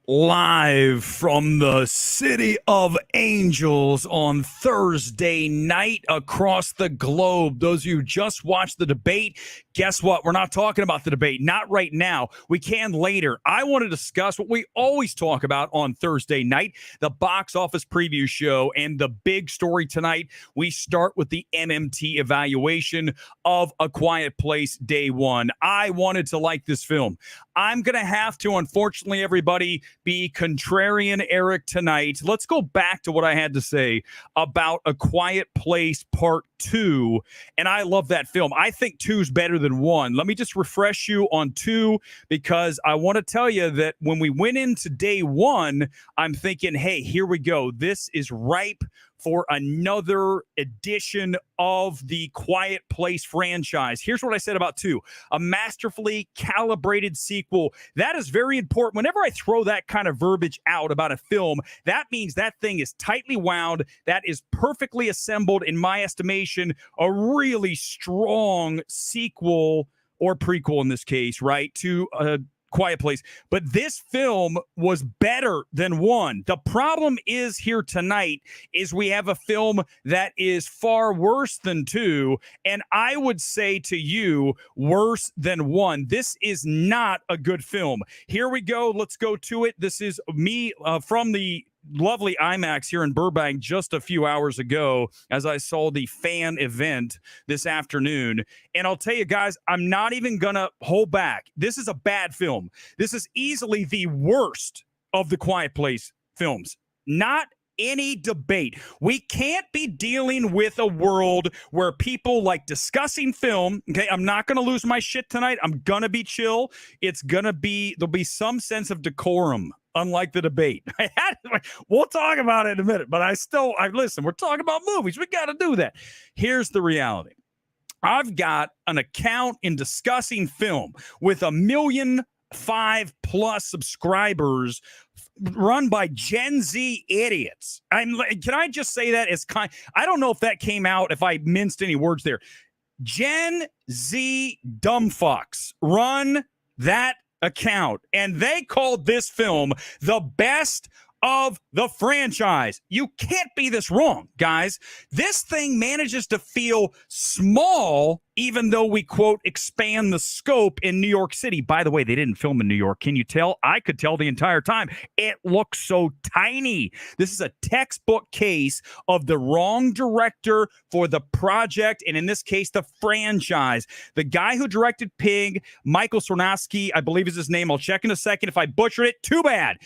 Live from the City of Angels on Thursday night across the globe. Those of you who just watched the debate, guess what? We're not talking about the debate. Not right now. We can later. I want to discuss what we always talk about on Thursday night, the box office preview show. And the big story tonight, we start with the MMT evaluation of A Quiet Place Day One. I wanted to like this film. I'm going to have to, unfortunately, everybody, be contrarian Erick tonight. Let's go back to what I had to say about A Quiet Place Part 2. And I love that film. I think 2 is better than 1. Let me just refresh you on 2, because I want to tell you that when we went into Day 1, I'm thinking, hey, here we go. This is ripe for another edition of the Quiet Place franchise. Here's what I said about 2. A masterfully calibrated sequel. That is very important. Whenever I throw that kind of verbiage out about a film, that means that thing is tightly wound, that is perfectly assembled, in my estimation, a really strong sequel or prequel in this case, right, to Quiet Place. But this film was better than 1. The problem is here tonight is we have a film that is far worse than 2, and I would say to you, worse than 1. This is not a good film. Here we go. Let's go to it. This is me from the lovely IMAX here in Burbank just a few hours ago as I saw the fan event this afternoon. And I'll tell you guys, I'm not even going to hold back. This is a bad film. This is easily the worst of the Quiet Place films. Not any debate. We can't be dealing with a world where people like discussing film. Okay, I'm not going to lose my shit tonight. I'm going to be chill. There'll be some sense of decorum. Unlike the debate. We'll talk about it in a minute, but listen, we're talking about movies. We got to do that. Here's the reality. I've got an account in discussing film with 1,000,005+ subscribers run by Gen Z idiots. Can I just say that as I don't know if that came out, if I minced any words there. Gen Z dumbfucks run that account, and they called this film the best of the franchise. You can't be this wrong, guys. This thing manages to feel small, even though we, quote, expand the scope in New York City. By the way, they didn't film in New York. Can you tell? I could tell the entire time. It looks so tiny. This is a textbook case of the wrong director for the project, and in this case, the franchise. The guy who directed Pig, Michael Sarnowski, I believe is his name. I'll check in a second. If I butchered it, too bad.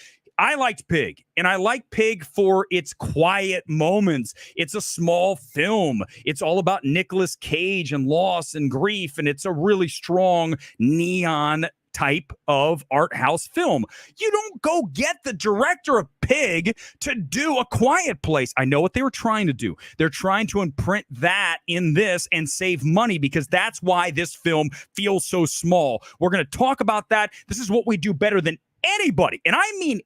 I liked Pig, and I like Pig for its quiet moments. It's a small film. It's all about Nicolas Cage and loss and grief, and it's a really strong neon type of art house film. You don't go get the director of Pig to do A Quiet Place. I know what they were trying to do. They're trying to imprint that in this and save money, because that's why this film feels so small. We're going to talk about that. This is what we do better than anybody, and I mean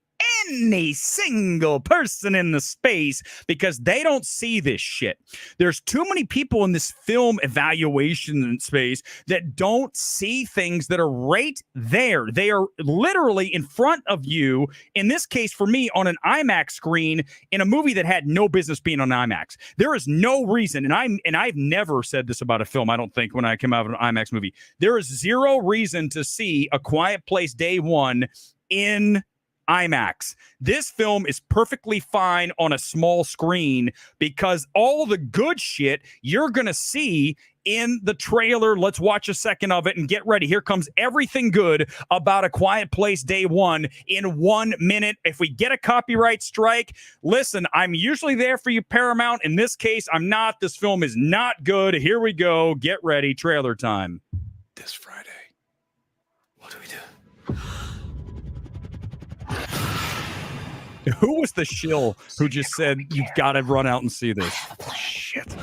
any single person in the space, because they don't see this shit. There's too many people in this film evaluation space that don't see things that are right there. They are literally in front of you, in this case for me, on an IMAX screen in a movie that had no business being on IMAX. There is no reason, and I've never said this about a film, I don't think, when I came out of an IMAX movie. There is zero reason to see A Quiet Place Day One in IMAX. This film is perfectly fine on a small screen, because all the good shit you're going to see in the trailer. Let's watch a second of it and get ready. Here comes everything good about A Quiet Place Day One in 1 minute. If we get a copyright strike, listen, I'm usually there for you, Paramount. In this case, I'm not. This film is not good. Here we go. Get ready. Trailer time. This Friday, what do we do? Who was the shill who just said, you've got to run out and see this? Shit.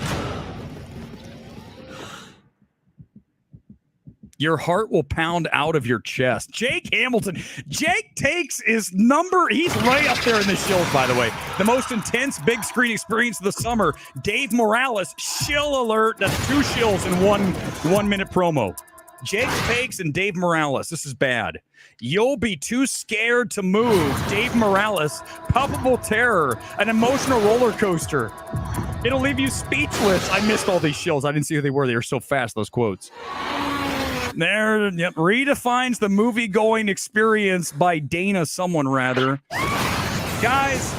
Your heart will pound out of your chest. Jake Hamilton. Jake takes his number. He's right up there in the shills, by the way. The most intense big screen experience of the summer. Dave Morales, shill alert. That's 2 shills in one minute promo. Jake Fakes and Dave Morales. This is bad. You'll be too scared to move. Dave Morales, palpable terror, an emotional roller coaster. It'll leave you speechless. I missed all these shills. I didn't see who they were. They were so fast, those quotes. There, yep, redefines the movie-going experience by Dana someone, rather. Guys,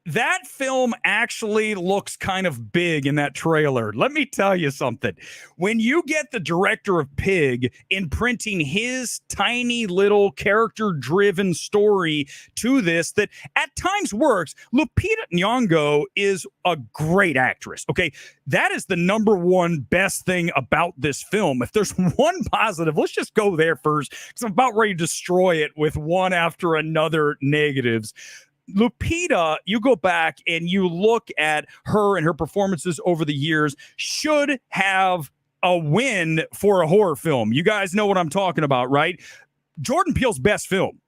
that film actually looks kind of big in that trailer. Let me tell you something. When you get the director of Pig imprinting his tiny little character-driven story to this that at times works, Lupita Nyong'o is a great actress, okay? That is the number one best thing about this film. If there's one positive, let's just go there first, because I'm about ready to destroy it with one after another negatives. Lupita, you go back and you look at her and her performances over the years, should have a win for a horror film. You guys know what I'm talking about, right? Jordan Peele's best film.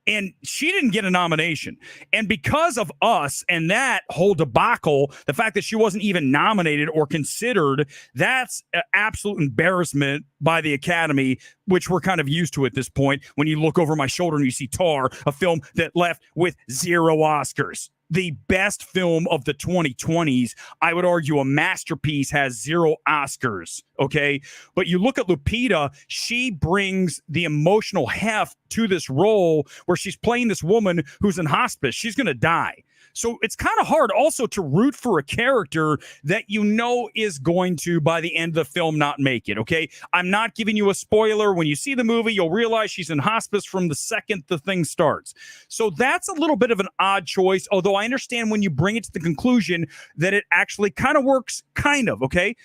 And she didn't get a nomination. And because of Us and that whole debacle, the fact that she wasn't even nominated or considered, that's an absolute embarrassment by the Academy, which we're kind of used to at this point. When you look over my shoulder and you see Tar, a film that left with 0 Oscars. The best film of the 2020s, I would argue a masterpiece, has 0 Oscars, okay? But you look at Lupita, she brings the emotional heft to this role where she's playing this woman who's in hospice. She's going to die. So it's kind of hard also to root for a character that you know is going to, by the end of the film, not make it, okay? I'm not giving you a spoiler. When you see the movie, you'll realize she's in hospice from the second the thing starts. So that's a little bit of an odd choice, although I understand when you bring it to the conclusion that it actually kind of works, kind of, okay?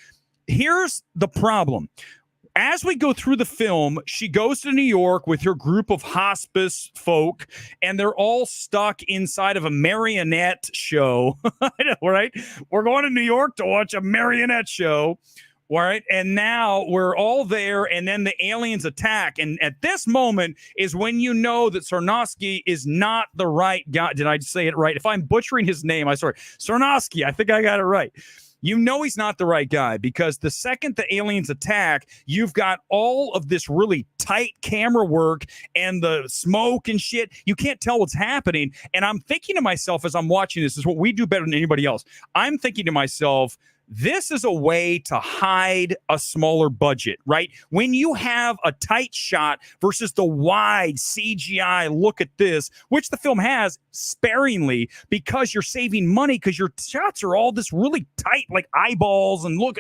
Here's the problem. As we go through the film, she goes to New York with her group of hospice folk, and they're all stuck inside of a marionette show. Right? We're going to New York to watch a marionette show. All right. And now we're all there, and then the aliens attack. And at this moment is when you know that Sarnowski is not the right guy. Did I say it right? If I'm butchering his name, I'm sorry. Sarnowski, I think I got it right. You know he's not the right guy, because the second the aliens attack, you've got all of this really tight camera work and the smoke and shit. You can't tell what's happening. And I'm thinking to myself as I'm watching this is what we do better than anybody else. I'm thinking to myself, this is a way to hide a smaller budget, right? When you have a tight shot versus the wide CGI look at this, which the film has sparingly, because you're saving money, because your shots are all this really tight, like eyeballs and look,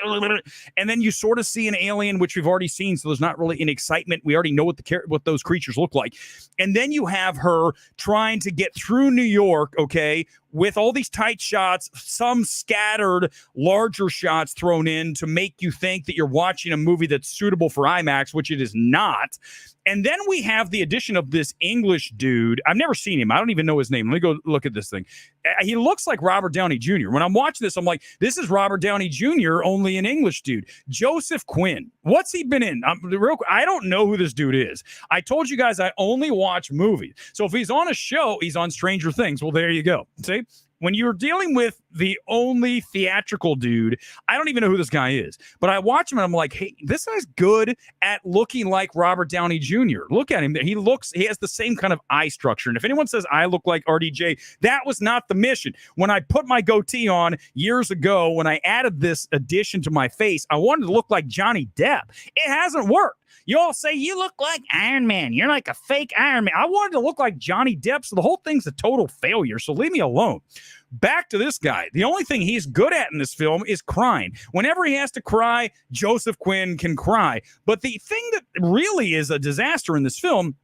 and then you sort of see an alien, which we've already seen, so there's not really any excitement. We already know what those creatures look like. And then you have her trying to get through New York, okay, with all these tight shots, some scattered larger shots thrown in to make you think that you're watching a movie that's suitable for IMAX, which it is not. And then we have the addition of this English dude. I've never seen him. I don't even know his name. Let me go look at this thing. He looks like Robert Downey Jr. When I'm watching this, I'm like, this is Robert Downey Jr., only an English dude. Joseph Quinn. What's he been in? I don't know who this dude is. I told you guys I only watch movies. So if he's on a show, he's on Stranger Things. Well, there you go. See? When you're dealing with the only theatrical dude, I don't even know who this guy is. But I watch him and I'm like, hey, this guy's good at looking like Robert Downey Jr. Look at him. He has the same kind of eye structure. And if anyone says I look like RDJ, that was not the mission. When I put my goatee on years ago, when I added this addition to my face, I wanted to look like Johnny Depp. It hasn't worked. You all say, you look like Iron Man. You're like a fake Iron Man. I wanted to look like Johnny Depp, so the whole thing's a total failure, so leave me alone. Back to this guy. The only thing he's good at in this film is crying. Whenever he has to cry, Joseph Quinn can cry. But the thing that really is a disaster in this film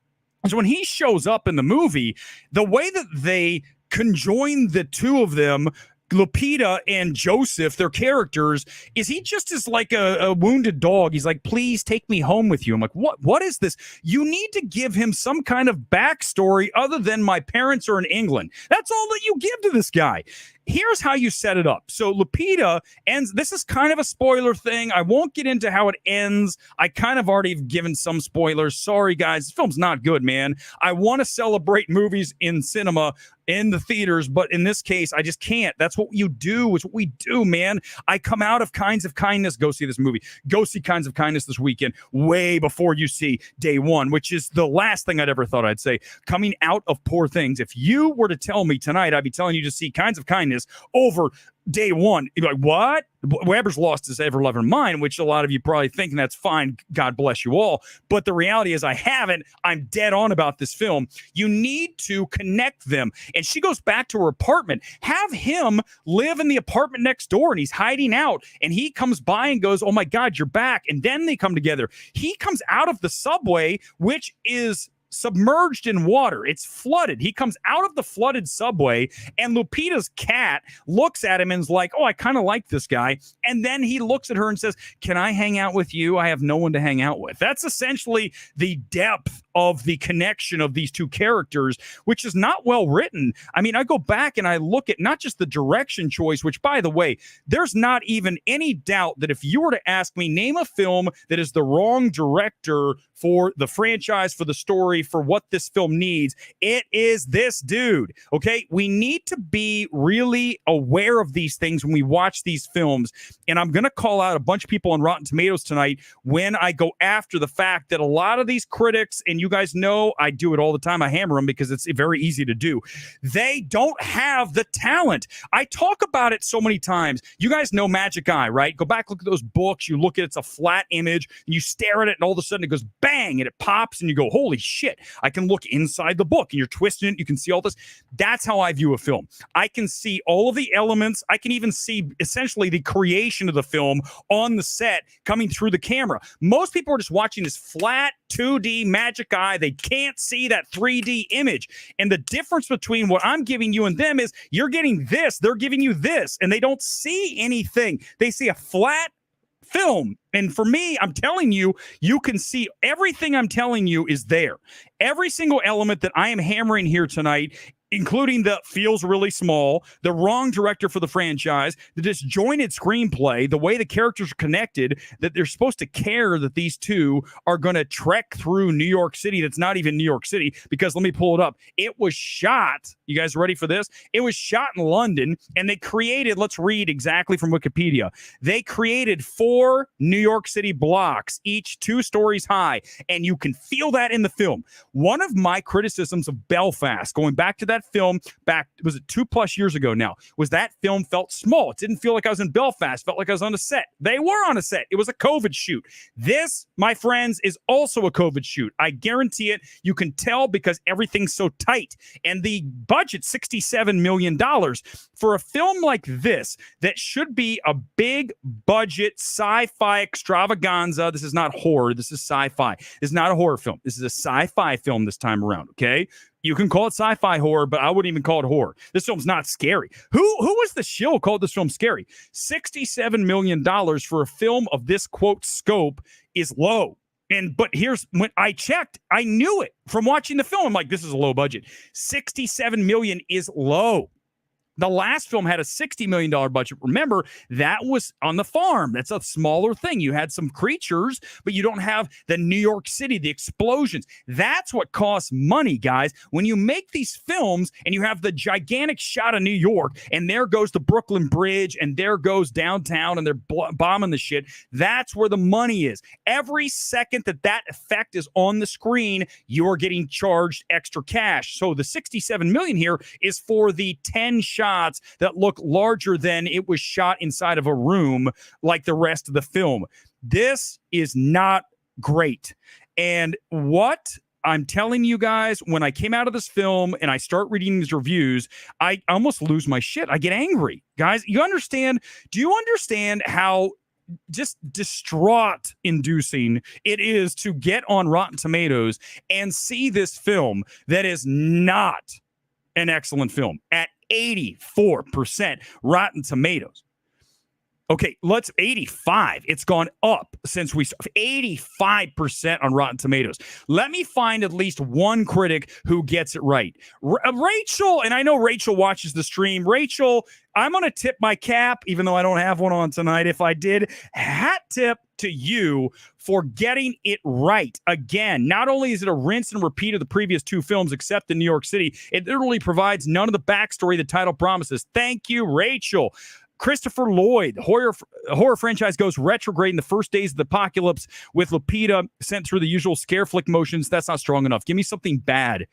is when he shows up in the movie, the way that they conjoin the two of them, Lupita and Joseph, their characters, is he just is like a wounded dog. He's like, please take me home with you. I'm like, what is this? You need to give him some kind of backstory other than my parents are in England. That's all that you give to this guy. here's how you set it up. So Lupita ends. This is kind of a spoiler thing. I won't get into how it ends. I kind of already have given some spoilers. Sorry, guys. This film's not good, man. I want to celebrate movies in cinema, in the theaters, but in this case, I just can't. That's what you do. It's what we do, man. I come out of Kinds of Kindness. Go see this movie. Go see Kinds of Kindness this weekend, way before you see Day One, which is the last thing I'd ever thought I'd say. Coming out of Poor Things. If you were to tell me tonight, I'd be telling you to see Kinds of Kindness over Day One. You're like, what? Weber's lost his ever-loving mind, which a lot of you probably think, and that's fine. God bless you all. But the reality is I haven't. I'm dead on about this film. You need to connect them. And she goes back to her apartment. Have him live in the apartment next door, and he's hiding out. And he comes by and goes, oh, my God, you're back. And then they come together. He comes out of the subway, which is submerged in water. It's flooded. He comes out of the flooded subway, and Lupita's cat looks at him and is like, oh, I kind of like this guy. And then he looks at her and says, can I hang out with you? I have no one to hang out with. That's essentially the depth of the connection of these two characters, which is not well written. I mean, I go back and I look at not just the direction choice, which, by the way, there's not even any doubt that if you were to ask me, name a film that is the wrong director for the franchise, for the story, for what this film needs, it is this dude. Okay, we need to be really aware of these things when we watch these films. And I'm going to call out a bunch of people on Rotten Tomatoes tonight when I go after the fact that a lot of these critics, and you guys know I do it all the time, I hammer them because it's very easy to do, they don't have the talent. I talk about it so many times. You guys know Magic Eye, right? Go back, look at those books. You look at it's a flat image, and you stare at it, and all of a sudden it goes bang, and it pops, and you go, holy shit, I can look inside the book, and you're twisting it. You can see all this. That's how I view a film. I can see all of the elements. I can even see essentially the creation of the film on the set coming through the camera. Most people are just watching this flat 2D Magic Eye. They can't see that 3D image. And the difference between what I'm giving you and them is you're getting this, they're giving you this, and they don't see anything. They see a flat film. And for me, I'm telling you, you can see everything I'm telling you is there. Every single element that I am hammering here tonight, including the feels really small, the wrong director for the franchise, the disjointed screenplay, the way the characters are connected, that they're supposed to care that these two are going to trek through New York City. That's not even New York City, because let me pull it up. It was shot. You guys ready for this? It was shot in London, and they created, let's read exactly from Wikipedia. They created 4 New York City blocks, each 2 stories high, and you can feel that in the film. One of my criticisms of Belfast, going back to that film back, was it 2+ years ago now, was that film felt small. It didn't feel like I was in Belfast. It felt like I was on a set. They were on a set. It was a COVID shoot. This, my friends, is also a COVID shoot. I guarantee it. You can tell because everything's so tight. And the budget, $67 million. For a film like this, that should be a big budget sci-fi extravaganza. This is not horror. This is sci-fi. This is not a horror film. This is a sci-fi film this time around, okay? You can call it sci-fi horror, but I wouldn't even call it horror. This film's not scary. Who was the shill called this film scary? $67 million for a film of this, quote, scope is low. But here's, when I checked, I knew it from watching the film. I'm like, this is a low budget. $67 million is low. The last film had a $60 million budget. Remember, that was on the farm. That's a smaller thing. You had some creatures, but you don't have the New York City, the explosions. That's what costs money, guys. When you make these films and you have the gigantic shot of New York, and there goes the Brooklyn Bridge, and there goes downtown, and they're bombing the shit, that's where the money is. Every second that effect is on the screen, you're getting charged extra cash. So the $67 million here is for the 10 shots that look larger than it was shot inside of a room like the rest of the film. This is not great. And what I'm telling you guys, when I came out of this film and I start reading these reviews, I almost lose my shit. I get angry. Guys, you understand? Do you understand how just distraught inducing it is to get on Rotten Tomatoes and see this film that is not an excellent film at 84% Rotten Tomatoes? Okay, let's 85. It's gone up since 85% on Rotten Tomatoes. Let me find at least one critic who gets it right. Rachel, and I know Rachel watches the stream. Rachel, I'm going to tip my cap, even though I don't have one on tonight. If I did, hat tip to you for getting it right. Again, not only is it a rinse and repeat of the previous two films, except in New York City, it literally provides none of the backstory the title promises. Thank you, Rachel. Christopher Lloyd, horror franchise goes retrograde in the first days of the apocalypse with Lupita sent through the usual scare flick motions. That's not strong enough. Give me something bad.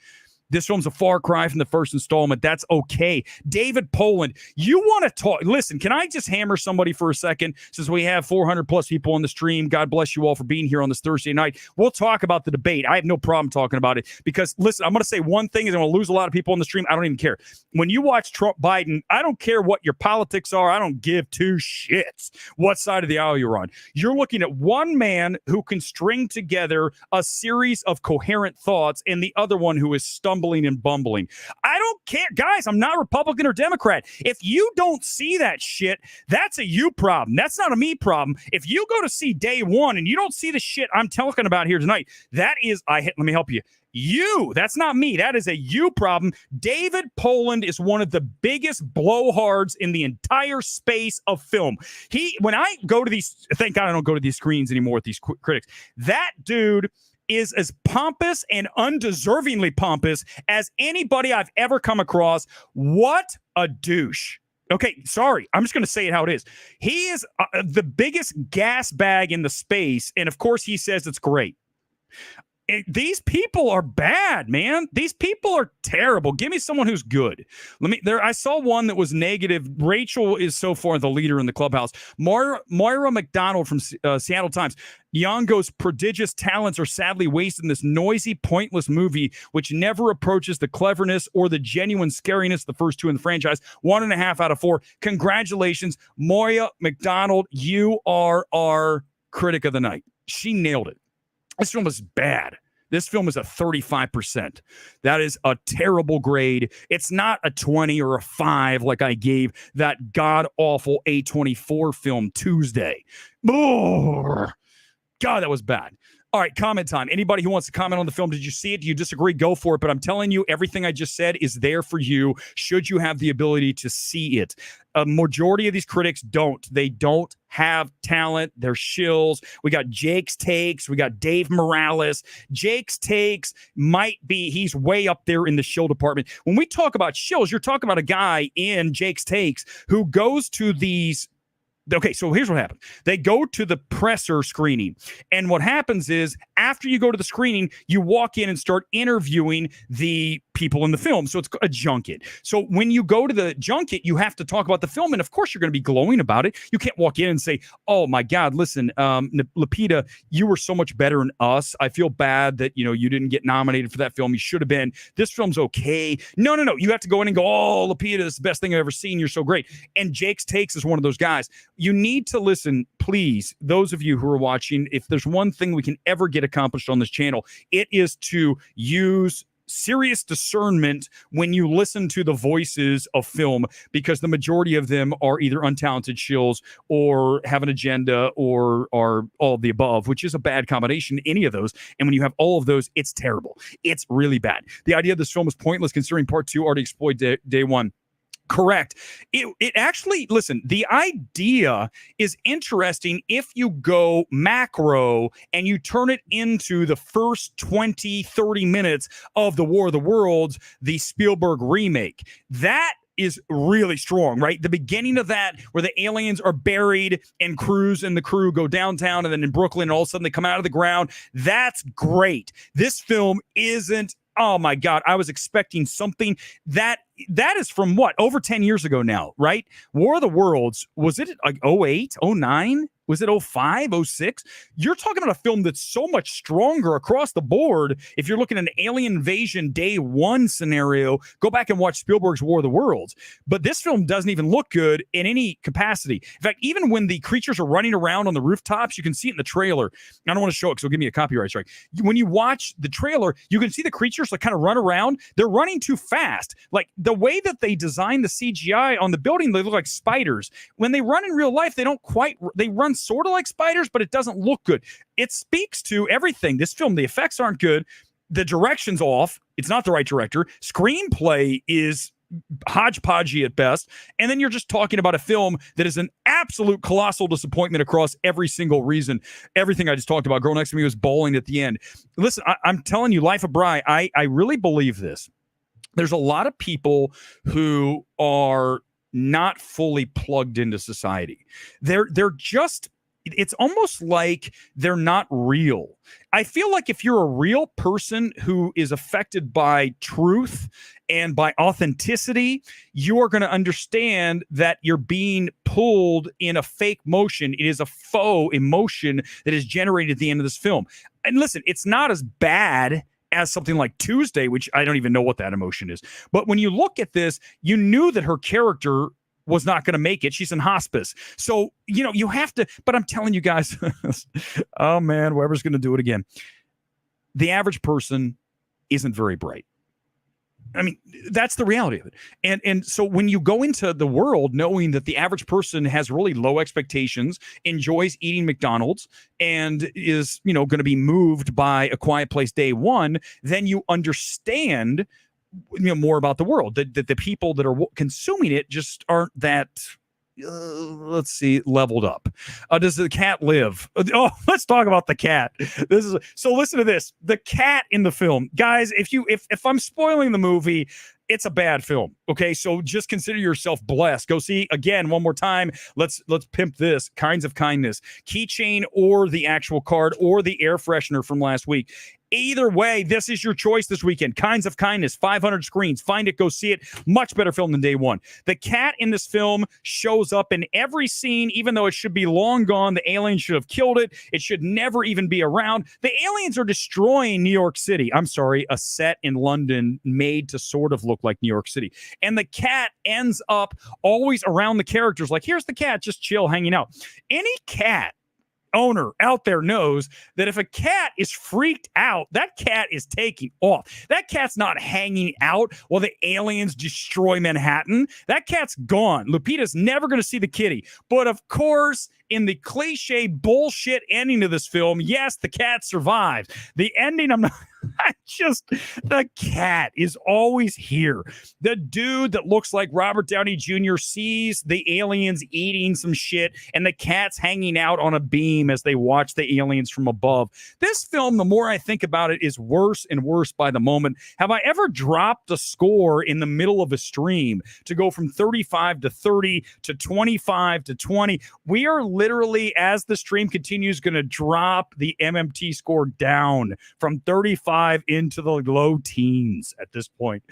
This film's a far cry from the first installment. That's okay. David Poland, you want to talk? Listen, can I just hammer somebody for a second since we have 400 plus people on the stream? God bless you all for being here on this Thursday night. We'll talk about the debate. I have no problem talking about it because, listen, I'm going to say one thing and I'm going to lose a lot of people on the stream. I don't even care. When you watch Trump Biden, I don't care what your politics are. I don't give two shits what side of the aisle you're on. You're looking at one man who can string together a series of coherent thoughts and the other one who is stumbling and bumbling. I don't care. Guys, I'm not Republican or Democrat. If you don't see that shit, that's a you problem. That's not a me problem. If you go to see Day One and you don't see the shit I'm talking about here tonight, that is, let me help you. You, that's not me. That is a you problem. David Poland is one of the biggest blowhards in the entire space of film. When I go to these, thank God I don't go to these screens anymore with these critics. That dude is as pompous and undeservingly pompous as anybody I've ever come across. What a douche. Okay, sorry. I'm just going to say it how it is. He is the biggest gas bag in the space, and of course he says it's great. These people are bad, man. These people are terrible. Give me someone who's good. I saw one that was negative. Rachel is so far the leader in the clubhouse. Moira McDonald from Seattle Times. Nyong'o's prodigious talents are sadly wasted in this noisy, pointless movie, which never approaches the cleverness or the genuine scariness of the first two in the franchise. 1.5 out of 4. Congratulations, Moira McDonald. You are our critic of the night. She nailed it. This film is bad. This film is a 35%. That is a terrible grade. It's not a 20 or a 5 like I gave that god-awful A24 film Tuesday. Oh, God, that was bad. All right, comment time. Anybody who wants to comment on the film, did you see it? Do you disagree? Go for it. But I'm telling you, everything I just said is there for you should you have the ability to see it. A majority of these critics don't. They don't have talent. They're shills. We got Jake's takes. We got Dave Morales. Jake's takes he's way up there in the shill department. When we talk about shills, you're talking about a guy in Jake's takes who goes to these. Okay, so here's what happened. They go to the presser screening. And what happens is after you go to the screening, you walk in and start interviewing the people in the film. So it's a junket. So when you go to the junket, you have to talk about the film. And of course, you're going to be glowing about it. You can't walk in and say, oh, my God, listen, Lupita, you were so much better than us. I feel bad that, you didn't get nominated for that film. You should have been. This film's okay. No. You have to go in and go, oh, Lupita, this is the best thing I've ever seen. You're so great. And Jake's Takes is one of those guys. You need to listen, please, those of you who are watching, if there's one thing we can ever get accomplished on this channel, it is to use serious discernment when you listen to the voices of film, because the majority of them are either untalented shills or have an agenda or are all of the above, which is a bad combination, any of those. And when you have all of those, it's terrible. It's really bad. The idea of this film is pointless considering part 2 already exploited day 1. Correct. It actually, listen, the idea is interesting if you go macro and you turn it into the first 20, 30 minutes of the War of the Worlds, the Spielberg remake. That is really strong, right? The beginning of that, where the aliens are buried and Cruz and the crew go downtown and then in Brooklyn, and all of a sudden they come out of the ground. That's great. This film isn't. Oh my God, I was expecting something that is from what? Over 10 years ago now, right? War of the Worlds, was it like 08, 09? Was it 05, 06? You're talking about a film that's so much stronger across the board. If you're looking at an alien invasion day one scenario, go back and watch Spielberg's War of the Worlds. But this film doesn't even look good in any capacity. In fact, even when the creatures are running around on the rooftops, you can see it in the trailer. I don't want to show it because it'll give me a copyright strike. When you watch the trailer, you can see the creatures like kind of run around. They're running too fast. Like the way that they design the CGI on the building, they look like spiders. When they run in real life, they run sort of like spiders, but it doesn't look good. It speaks to everything. This film, the effects aren't good. The direction's off. It's not the right director. Screenplay is hodgepodgey at best. And then you're just talking about a film that is an absolute colossal disappointment across every single reason. Everything I just talked about. Girl Next to Me was bawling at the end. Listen, I'm telling you, Life of Bri, I really believe this. There's a lot of people who are not fully plugged into society. They're just, it's almost like they're not real. I feel like if you're a real person who is affected by truth and by authenticity, you are going to understand that you're being pulled in a fake motion. It is a faux emotion that is generated at the end of this film. And listen, it's not as bad as something like Tuesday, which I don't even know what that emotion is. But when you look at this, you knew that her character was not going to make it. She's in hospice. So, you have to, but I'm telling you guys, oh man, whoever's going to do it again. The average person isn't very bright. I mean, that's the reality of it. And so when you go into the world knowing that the average person has really low expectations, enjoys eating McDonald's, and is, going to be moved by A Quiet Place Day One, then you understand more about the world. That the people that are consuming it just aren't that leveled up. Does the cat live? Oh, let's talk about the cat. So listen to this. The cat in the film, guys, if I'm spoiling the movie, it's a bad film. Okay, so just consider yourself blessed. Go see again one more time. Let's pimp this. Kinds of Kindness, keychain, or the actual card, or the air freshener from last week. Either way, this is your choice this weekend. Kinds of Kindness, 500 screens. Find it, go see it. Much better film than day one. The cat in this film shows up in every scene, even though it should be long gone. The aliens should have killed it. It should never even be around. The aliens are destroying New York City. I'm sorry, a set in London made to sort of look like New York City. And the cat ends up always around the characters. Like, here's the cat, just chill, hanging out. Any cat owner out there knows that if a cat is freaked out, that cat is taking off. That cat's not hanging out while the aliens destroy Manhattan. That cat's gone. Lupita's never going to see the kitty. But of course, in the cliche bullshit ending of this film, yes, the cat survives. The ending, the cat is always here. The dude that looks like Robert Downey Jr. sees the aliens eating some shit, and the cat's hanging out on a beam as they watch the aliens from above. This film, the more I think about it, is worse and worse by the moment. Have I ever dropped a score in the middle of a stream to go from 35 to 30 to 25 to 20? We are literally, as the stream continues, going to drop the MMT score down from 35 into the low teens at this point.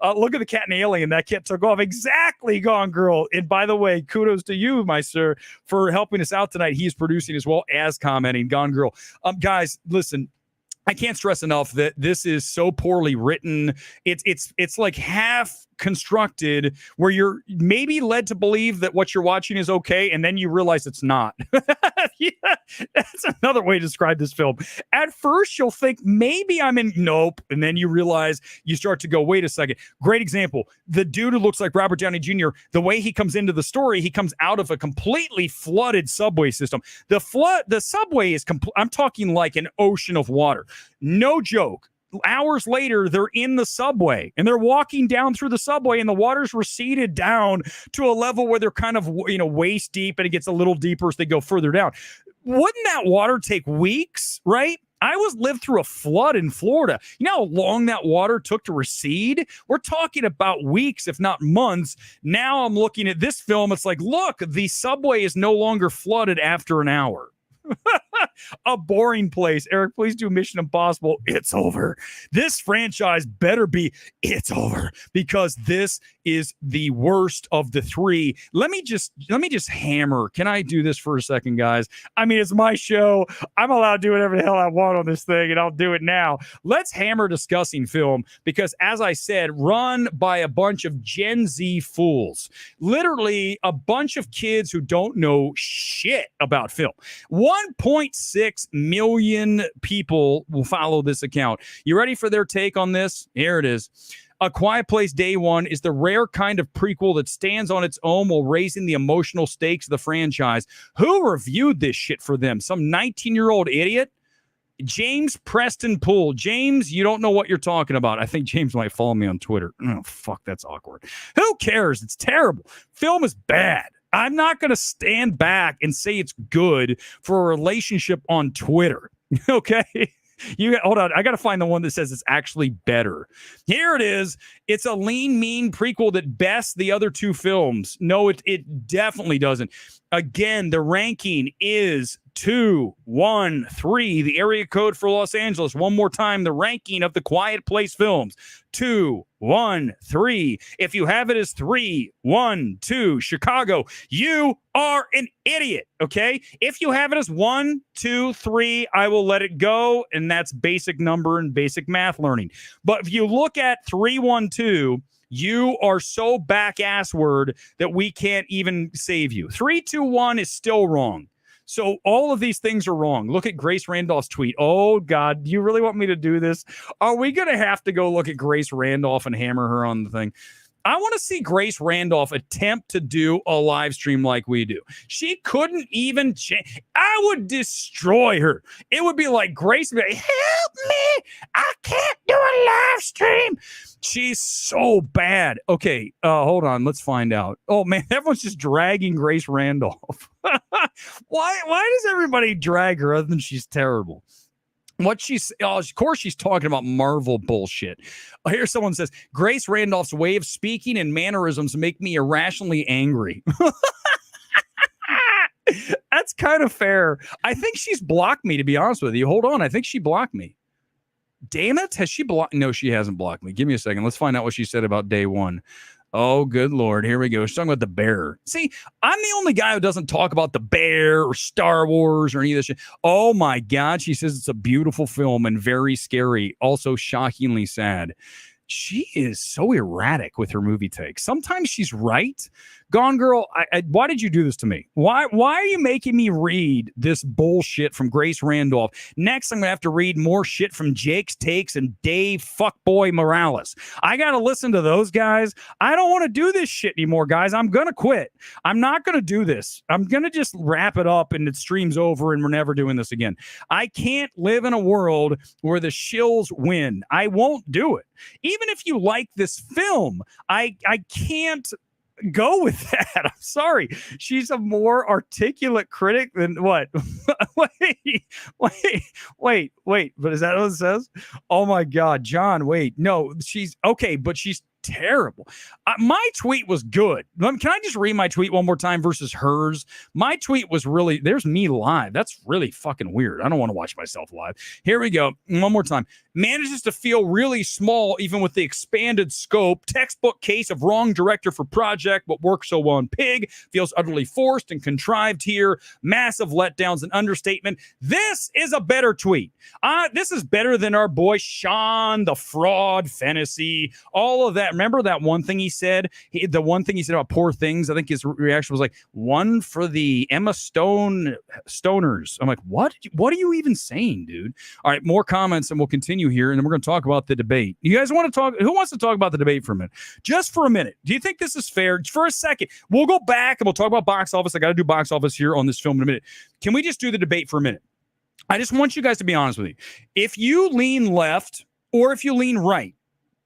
Look at the cat and alien. That cat took off. Exactly, Gone Girl. And by the way, kudos to you, my sir, for helping us out tonight. He's producing as well as commenting. Gone Girl. Guys, listen. I can't stress enough that this is so poorly written. It's like half constructed where you're maybe led to believe that what you're watching is okay, and then you realize it's not. Yeah, that's another way to describe this film. At first, you'll think maybe I'm in nope, and then you realize, you start to go, wait a second. Great example. The dude who looks like Robert Downey Jr., the way he comes into the story, he comes out of a completely flooded subway system. The subway is I'm talking like an ocean of water. No joke. Hours later, they're in the subway and they're walking down through the subway, and the water's receded down to a level where they're kind of, waist deep, and it gets a little deeper as they go further down. Wouldn't that water take weeks, right? I lived through a flood in Florida. You know how long that water took to recede? We're talking about weeks, if not months. Now I'm looking at this film. It's like, look, the subway is no longer flooded after an hour. A boring place. Eric, please do Mission Impossible. It's over. This franchise better be. It's over because this is the worst of the three. Let me just hammer. Can I do this for a second, guys? I mean, it's my show. I'm allowed to do whatever the hell I want on this thing, and I'll do it now. Let's hammer discussing film because, as I said, run by a bunch of Gen Z fools. Literally a bunch of kids who don't know shit about film. 1.6 million people will follow this account. You ready for their take on this? Here it is. A Quiet Place Day One is the rare kind of prequel that stands on its own while raising the emotional stakes of the franchise. Who reviewed this shit for them? Some 19-year-old idiot? James Preston Poole. James, you don't know what you're talking about. I think James might follow me on Twitter. Oh, fuck, that's awkward. Who cares? It's terrible. Film is bad. I'm not going to stand back and say it's good for a relationship on Twitter. Okay? Hold on. I got to find the one that says it's actually better. Here it is. It's a lean, mean prequel that bests the other two films. No, it definitely doesn't. Again, the ranking is 2, 1, 3, the area code for Los Angeles. One more time, the ranking of the Quiet Place films. 2, 1, 3. If you have it as 3, 1, 2, Chicago, you are an idiot, okay? If you have it as 1, 2, 3, I will let it go, and that's basic number and basic math learning. But if you look at 3, 1, 2, you are so back-assward that we can't even save you. 3, 2, 1 is still wrong. So all of these things are wrong. Look at Grace Randolph's tweet. Oh, God, do you really want me to do this? Are we going to have to go look at Grace Randolph and hammer her on the thing? I want to see Grace Randolph attempt to do a live stream like we do. She couldn't even I would destroy her. It would be like Grace would be like, help me. I can't do a live stream. She's so bad. Okay, hold on. Let's find out. Oh, man, everyone's just dragging Grace Randolph. Why does everybody drag her other than she's terrible? Of course she's talking about Marvel bullshit. Here someone says, Grace Randolph's way of speaking and mannerisms make me irrationally angry. That's kind of fair. I think she's blocked me, to be honest with you. Hold on. I think she blocked me. Damn it. Has she blocked? No, she hasn't blocked me. Give me a second. Let's find out what she said about day one. Oh, good Lord. Here we go. She's talking about the bear. See, I'm the only guy who doesn't talk about the bear or Star Wars or any of this shit. Oh, my God. She says it's a beautiful film and very scary. Also shockingly sad. She is so erratic with her movie takes. Sometimes she's right. Gone Girl, why did you do this to me? Why are you making me read this bullshit from Grace Randolph? Next, I'm going to have to read more shit from Jake's Takes and Dave Fuckboy Morales. I got to listen to those guys. I don't want to do this shit anymore, guys. I'm going to quit. I'm not going to do this. I'm going to just wrap it up and it stream's over and we're never doing this again. I can't live in a world where the shills win. I won't do it. Even if you like this film, I can't go with that. I'm sorry. She's a more articulate critic than what? wait. But is that what it says? Oh my God, John, wait. No, she's okay, but she's terrible. My tweet was good. Can I just read my tweet one more time versus hers? My tweet was really, there's me live. That's really fucking weird. I don't want to watch myself live. Here we go. One more time. Manages to feel really small even with the expanded scope. Textbook case of wrong director for project, but works so well in Pig. Feels utterly forced and contrived here. Massive letdowns and understatement. This is a better tweet. This is better than our boy Sean, the fraud fantasy, all of that. Remember that one thing he said? The one thing he said about Poor Things, I think his reaction was like, one for the Emma Stone stoners. I'm like, what are you even saying, dude? All right, more comments and we'll continue here, and then we're going to talk about the debate. You guys want to talk? Who wants to talk about the debate for a minute? Just for a minute. Do you think this is fair? For a second. We'll go back and we'll talk about box office. I got to do box office here on this film in a minute. Can we just do the debate for a minute? I just want you guys to be honest with me. If you lean left or if you lean right,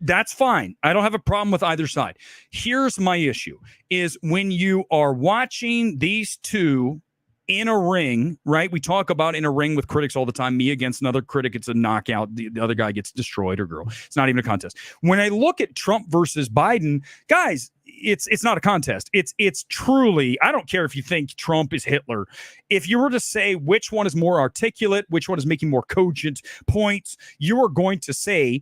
that's fine. I don't have a problem with either side. Here's my issue is when you are watching these two in a ring, right? We talk about in a ring with critics all the time. Me against another critic, it's a knockout. The other guy gets destroyed, or girl. It's not even a contest. When I look at Trump versus Biden, guys, it's not a contest. It's truly, I don't care if you think Trump is Hitler. If you were to say which one is more articulate, which one is making more cogent points, you are going to say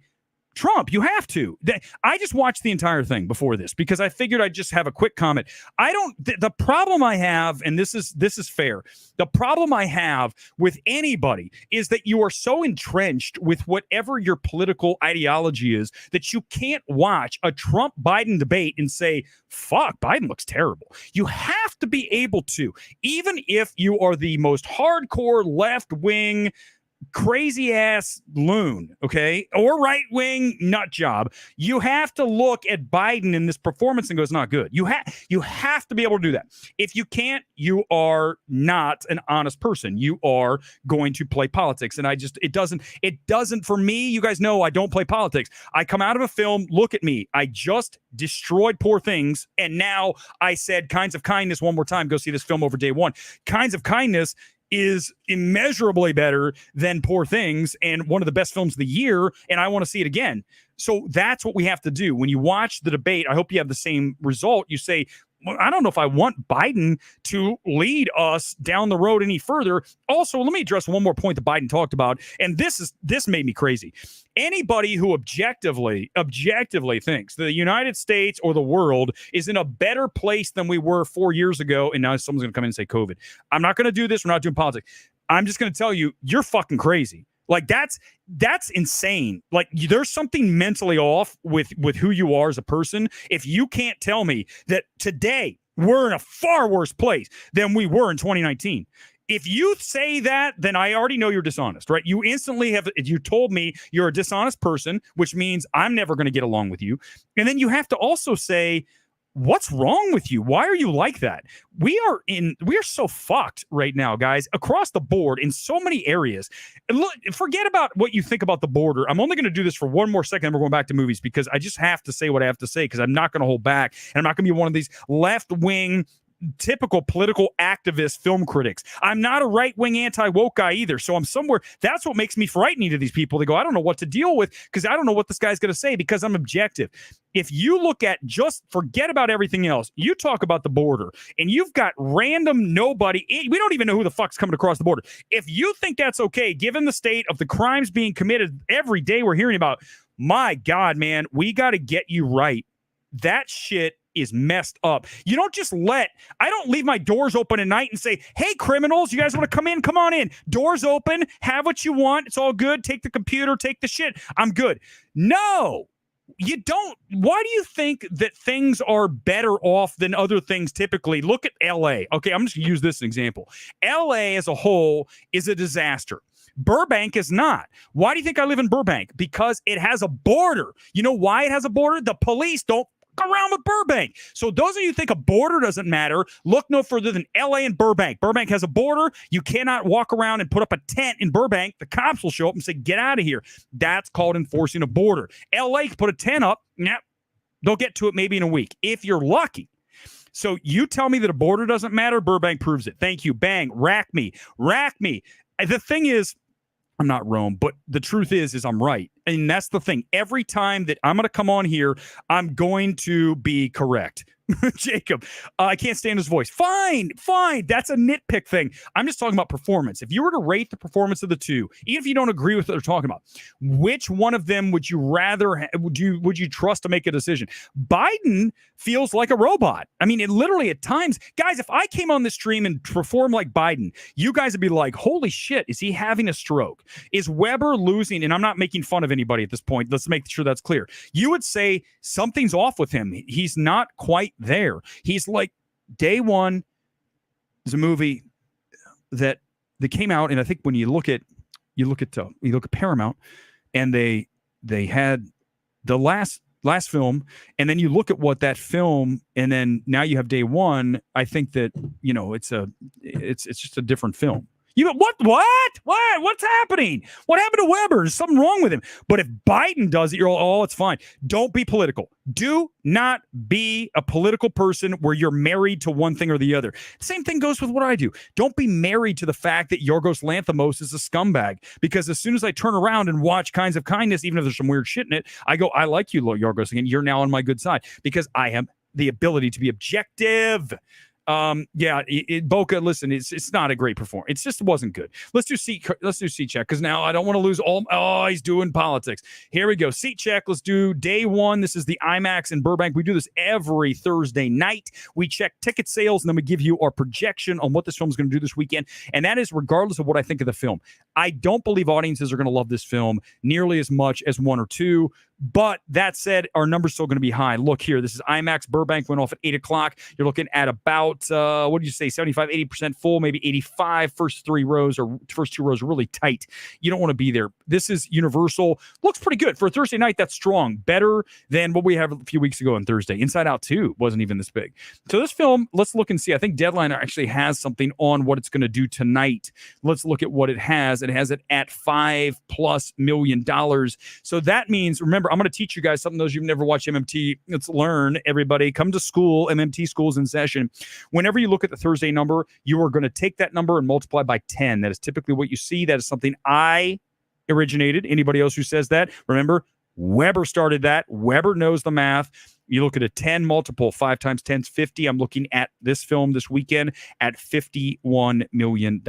Trump. You have to. I just watched the entire thing before this because I figured I'd just have a quick comment. The problem I have, and this is fair, the problem I have with anybody is that you are so entrenched with whatever your political ideology is that you can't watch a Trump-Biden debate and say, fuck, Biden looks terrible. You have to be able to, even if you are the most hardcore left-wing crazy ass loon, okay, or right wing nut job, you have to look at Biden in this performance and go, it's not good. You have to be able to do that. If you can't, you are not an honest person. You are going to play politics, and it doesn't for me. You guys know I don't play politics. I come out of a film. Look at me. I just destroyed Poor Things, and now I said Kinds of Kindness one more time. Go see this film over day one. Kinds of Kindness is immeasurably better than Poor Things and one of the best films of the year, and I want to see it again. So that's what we have to do. When you watch the debate, I hope you have the same result. You say, well, I don't know if I want Biden to lead us down the road any further. Also, let me address one more point that Biden talked about, and this made me crazy. Anybody who objectively thinks the United States or the world is in a better place than we were 4 years ago, and now someone's going to come in and say COVID. I'm not going to do this. We're not doing politics. I'm just going to tell you, you're fucking crazy. Like that's insane. Like there's something mentally off with who you are as a person. If you can't tell me that today we're in a far worse place than we were in 2019. If you say that, then I already know you're dishonest, right? You instantly you told me you're a dishonest person, which means I'm never going to get along with you. And then you have to also say, what's wrong with you? Why are you like that? We are so fucked right now, guys, across the board in so many areas. And look, forget about what you think about the border. I'm only going to do this for one more second, and we're going back to movies because I just have to say what I have to say because I'm not going to hold back, and I'm not going to be one of these left-wing typical political activist film critics. I'm not a right-wing anti-woke guy either. So I'm somewhere. That's what makes me frightening to these people. They go, I don't know what to deal with because I don't know what this guy's going to say because I'm objective. If you look at just forget about everything else, you talk about the border and you've got random nobody. We don't even know who the fuck's coming across the border. If you think that's okay, given the state of the crimes being committed every day we're hearing about, my God, man, we got to get you right. That shit is messed up. You don't just I don't leave my doors open at night and say, hey, criminals, you guys want to come in? Come on in. Doors open. Have what you want. It's all good. Take the computer. Take the shit. I'm good. No, you don't. Why do you think that things are better off than other things typically? Look at LA. Okay, I'm just going to use this as an example. LA as a whole is a disaster. Burbank is not. Why do you think I live in Burbank? Because it has a border. You know why it has a border? The police don't around with Burbank. So those of you who think a border doesn't matter, look no further than LA and Burbank. Burbank has a border. You cannot walk around and put up a tent in Burbank. The cops will show up and say, get out of here. That's called enforcing a border. LA can put a tent up. Yep. They'll get to it maybe in a week if you're lucky. So you tell me that a border doesn't matter. Burbank proves it. Thank you. Bang. Rack me. The thing is, I'm not Rome, but the truth is I'm right. And that's the thing. Every time that I'm going to come on here, I'm going to be correct. Jacob, I can't stand his voice. Fine. That's a nitpick thing. I'm just talking about performance. If you were to rate the performance of the two, even if you don't agree with what they're talking about, which one of them would you rather, would you trust to make a decision? Biden feels like a robot. I mean, it literally at times, guys, if I came on this stream and performed like Biden, you guys would be like, holy shit, is he having a stroke? Is Weber losing? And I'm not making fun of anybody at this point. Let's make sure that's clear. You would say something's off with him. He's not quite there. He's like, Day One is a movie that came out, and I think when you look at Paramount, and they had the last film, and then you look at what that film, and then now you have Day One. I think that it's just a different film. What's happening? What happened to Weber? There's something wrong with him. But if Biden does it, you're all, oh, it's fine. Don't be political. Do not be a political person where you're married to one thing or the other. Same thing goes with what I do. Don't be married to the fact that Yorgos Lanthimos is a scumbag, because as soon as I turn around and watch Kinds of Kindness, even if there's some weird shit in it, I go, I like you, Yorgos, and you're now on my good side because I have the ability to be objective. Boca, listen, it's not a great performance. It just wasn't good. Let's do seat check, because now I don't want to lose all. Oh, he's doing politics. Here we go. Seat check. Let's do day one. This is the IMAX in Burbank. We do this every Thursday night. We check ticket sales, and then we give you our projection on what this film is going to do this weekend. And that is regardless of what I think of the film. I don't believe audiences are going to love this film nearly as much as one or two. But that said, our number's still going to be high. Look here. This is IMAX Burbank, went off at 8 o'clock. You're looking at about, what did you say, 75, 80% full, maybe 85. First two rows are really tight. You don't want to be there. This is Universal. Looks pretty good. For a Thursday night, that's strong. Better than what we had a few weeks ago on Thursday. Inside Out 2 wasn't even this big. So this film, let's look and see. I think Deadline actually has something on what it's going to do tonight. Let's look at what it has. It has it at $5+ million. So that means, remember, I'm going to teach you guys something. Those of you who've never watched MMT, let's learn. Everybody, come to school. MMT school's in session. Whenever you look at the Thursday number, you are going to take that number and multiply by 10. That is typically what you see. That is something I originated. Anybody else who says that, remember, Weber started that. Weber knows the math. You look at a 10 multiple, 5 times 10 is 50. I'm looking at this film this weekend at $51 million.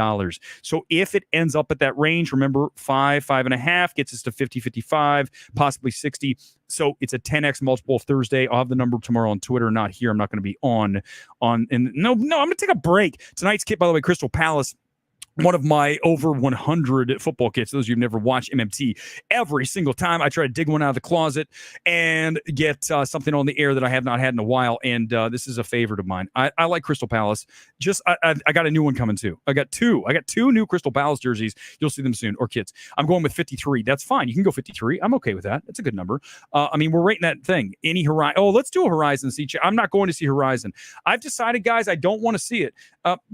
So if it ends up at that range, remember 5.5 gets us to 50, 55, possibly 60. So it's a 10x multiple Thursday. I'll have the number tomorrow on Twitter, not here. I'm not going to be on. And no, I'm going to take a break. Tonight's kit, by the way, Crystal Palace. One of my over 100 football kits. Those of you who've never watched MMT, every single time I try to dig one out of the closet and get something on the air that I have not had in a while. And this is a favorite of mine. I like Crystal Palace. I got a new one coming too. I got two new Crystal Palace jerseys. You'll see them soon, or kits. I'm going with 53. That's fine. You can go 53. I'm okay with that. That's a good number. I mean, we're rating that thing. Any Horizon. Oh, let's do a Horizon. I'm not going to see Horizon. I've decided, guys, I don't want to see it.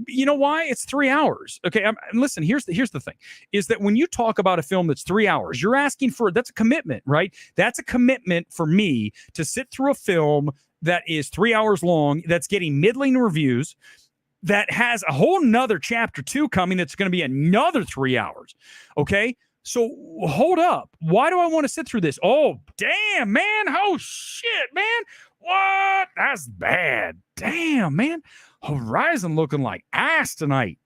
You know why? It's 3 hours. Okay. And listen, here's the thing, is that when you talk about a film that's 3 hours, you're asking for, that's a commitment, right? That's a commitment for me to sit through a film that is 3 hours long, that's getting middling reviews, that has a whole nother chapter 2 coming that's going to be another 3 hours. Okay. So hold up. Why do I want to sit through this? Oh, damn, man. Oh, shit, man. What? That's bad. Damn, man. Horizon looking like ass tonight.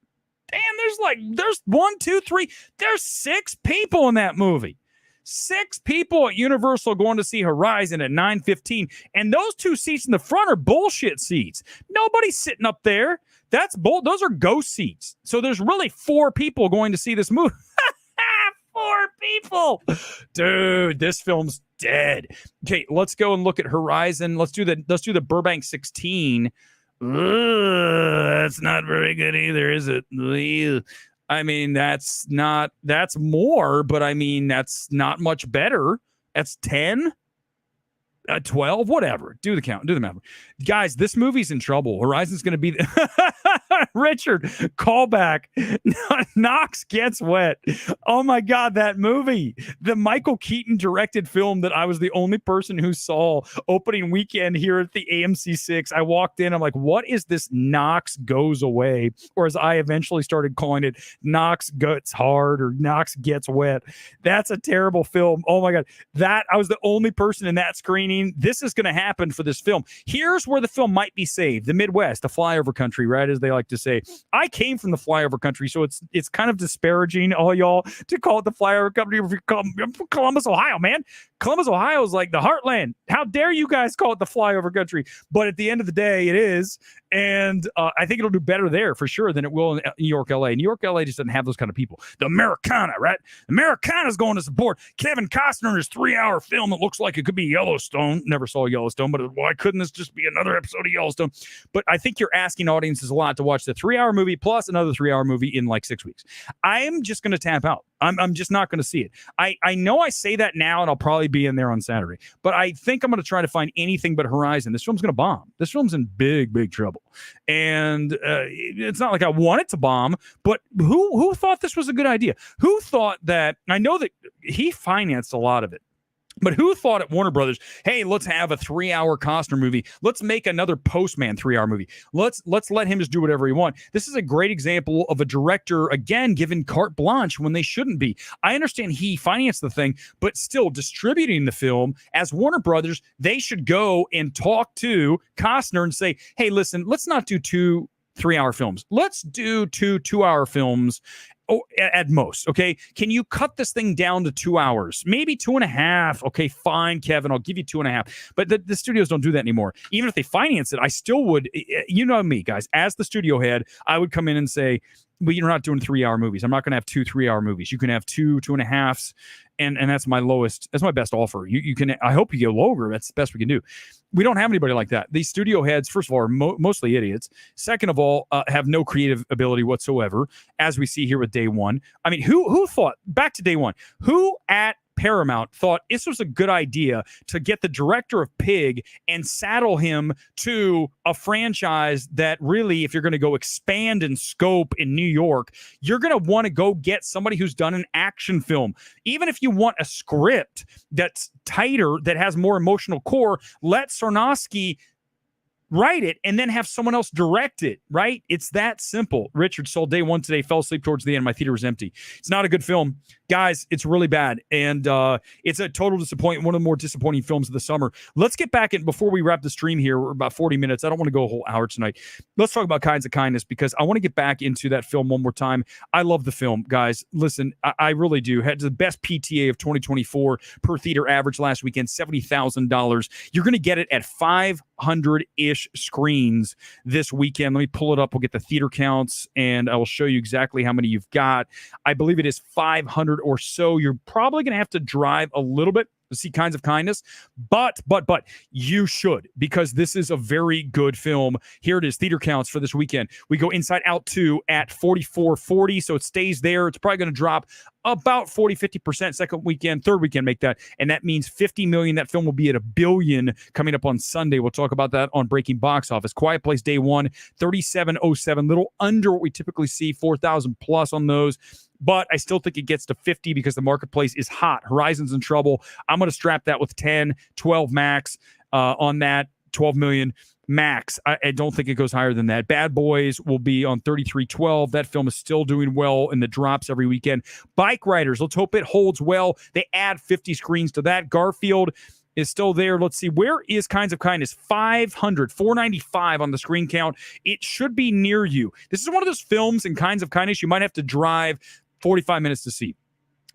Damn, there's 1, 2, 3. There's 6 people in that movie. 6 people at Universal going to see Horizon at 9:15. And those 2 seats in the front are bullshit seats. Nobody's sitting up there. Those are ghost seats. So there's really 4 people going to see this movie. 4 people. Dude, this film's dead. Okay, let's go and look at Horizon. Let's do the Burbank 16. That's not very good either, is it? I mean, that's more, but I mean, that's not much better. That's 10, 12, whatever. Do the count, do the math. Guys, this movie's in trouble. Horizon's going to be Richard, callback. Knox gets wet. Oh my God, that movie. The Michael Keaton directed film that I was the only person who saw opening weekend here at the AMC 6. I walked in, I'm like, what is this Knox Goes Away? Or as I eventually started calling it, Knox Guts Hard or Knox Gets Wet. That's a terrible film. Oh my God. I was the only person in that screening. This is going to happen for this film. Here's where the film might be saved. The Midwest, the flyover country, right? As they like to say. I came from the flyover country, so it's kind of disparaging, all y'all, to call it the flyover country. I'm from Columbus, Ohio, man. Columbus, Ohio is like the heartland. How dare you guys call it the flyover country? But at the end of the day, it is. And I think it'll do better there for sure than it will in New York, LA. New York, LA just doesn't have those kind of people. The Americana, right? Americana's going to support Kevin Costner in his 3-hour film that looks like it could be Yellowstone. Never saw Yellowstone, but why couldn't this just be another episode of Yellowstone? But I think you're asking audiences a lot to watch watch the 3-hour movie plus another 3-hour movie in like 6 weeks. I'm just going to tap out. I'm just not going to see it. I know I say that now, and I'll probably be in there on Saturday, but I think I'm going to try to find anything but Horizon. This film's going to bomb. This film's in big, big trouble. And it's not like I want it to bomb, but who thought this was a good idea? Who thought that? I know that he financed a lot of it. But who thought at Warner Brothers, hey, let's have a 3-hour Costner movie. Let's make another Postman 3-hour movie. Let's let him just do whatever he wants. This is a great example of a director, again, given carte blanche when they shouldn't be. I understand he financed the thing, but still distributing the film as Warner Brothers, they should go and talk to Costner and say, hey, listen, let's not do 2 3-hour films. Let's do 2 2-hour films. Oh, at most, okay? Can you cut this thing down to 2 hours? Maybe 2.5. Okay, fine, Kevin, I'll give you 2.5. But the studios don't do that anymore. Even if they finance it, I still would, you know me, guys, as the studio head, I would come in and say, well, you're not doing 3-hour movies. I'm not going to have 2 3-hour movies. You can have 2 2.5s, and that's my lowest, that's my best offer. You can, I hope you go lower. That's the best we can do. We don't have anybody like that. These studio heads, first of all, are mostly idiots. Second of all, have no creative ability whatsoever, as we see here with Day One. I mean, who thought, back to Day One, who at Paramount thought this was a good idea to get the director of Pig and saddle him to a franchise that really, if you're going to go expand in scope in New York, you're going to want to go get somebody who's done an action film. Even if you want a script that's tighter, that has more emotional core, let Sarnowski write it and then have someone else direct it, right? It's that simple. Richard saw Day One today, fell asleep towards the end. My theater was empty. It's not a good film. Guys, it's really bad. And it's a total disappointment. One of the more disappointing films of the summer. Let's get back in before we wrap the stream here. We're about 40 minutes. I don't want to go a whole hour tonight. Let's talk about Kinds of Kindness because I want to get back into that film one more time. I love the film, guys. Listen, I really do. Had the best PTA of 2024 per theater average last weekend, $70,000. You're going to get it at 500-ish screens this weekend. Let me pull it up. We'll get the theater counts, and I will show you exactly how many you've got. I believe it is 500 or so. You're probably going to have to drive a little bit to see Kinds of Kindness, but you should, because this is a very good film. Here it is, theater counts for this weekend. We go Inside Out 2 at 4440, so it stays there. It's probably going to drop about 40-50% second weekend, third weekend, make that, and that means 50 million. That film will be at $1 billion coming up on Sunday. We'll talk about that on Breaking Box Office. Quiet Place Day One, 3707, little under what we typically see, 4,000 plus on those. But I still think it gets to 50 because the marketplace is hot. Horizon's in trouble. I'm going to strap that with 10, 12 max on that, 12 million max. I don't think it goes higher than that. Bad Boys will be on 3312. That film is still doing well in the drops every weekend. Bike Riders, let's hope it holds well. They add 50 screens to that. Garfield is still there. Let's see. Where is Kinds of Kindness? 500, 495 on the screen count. It should be near you. This is one of those films in Kinds of Kindness you might have to drive 45 minutes to see.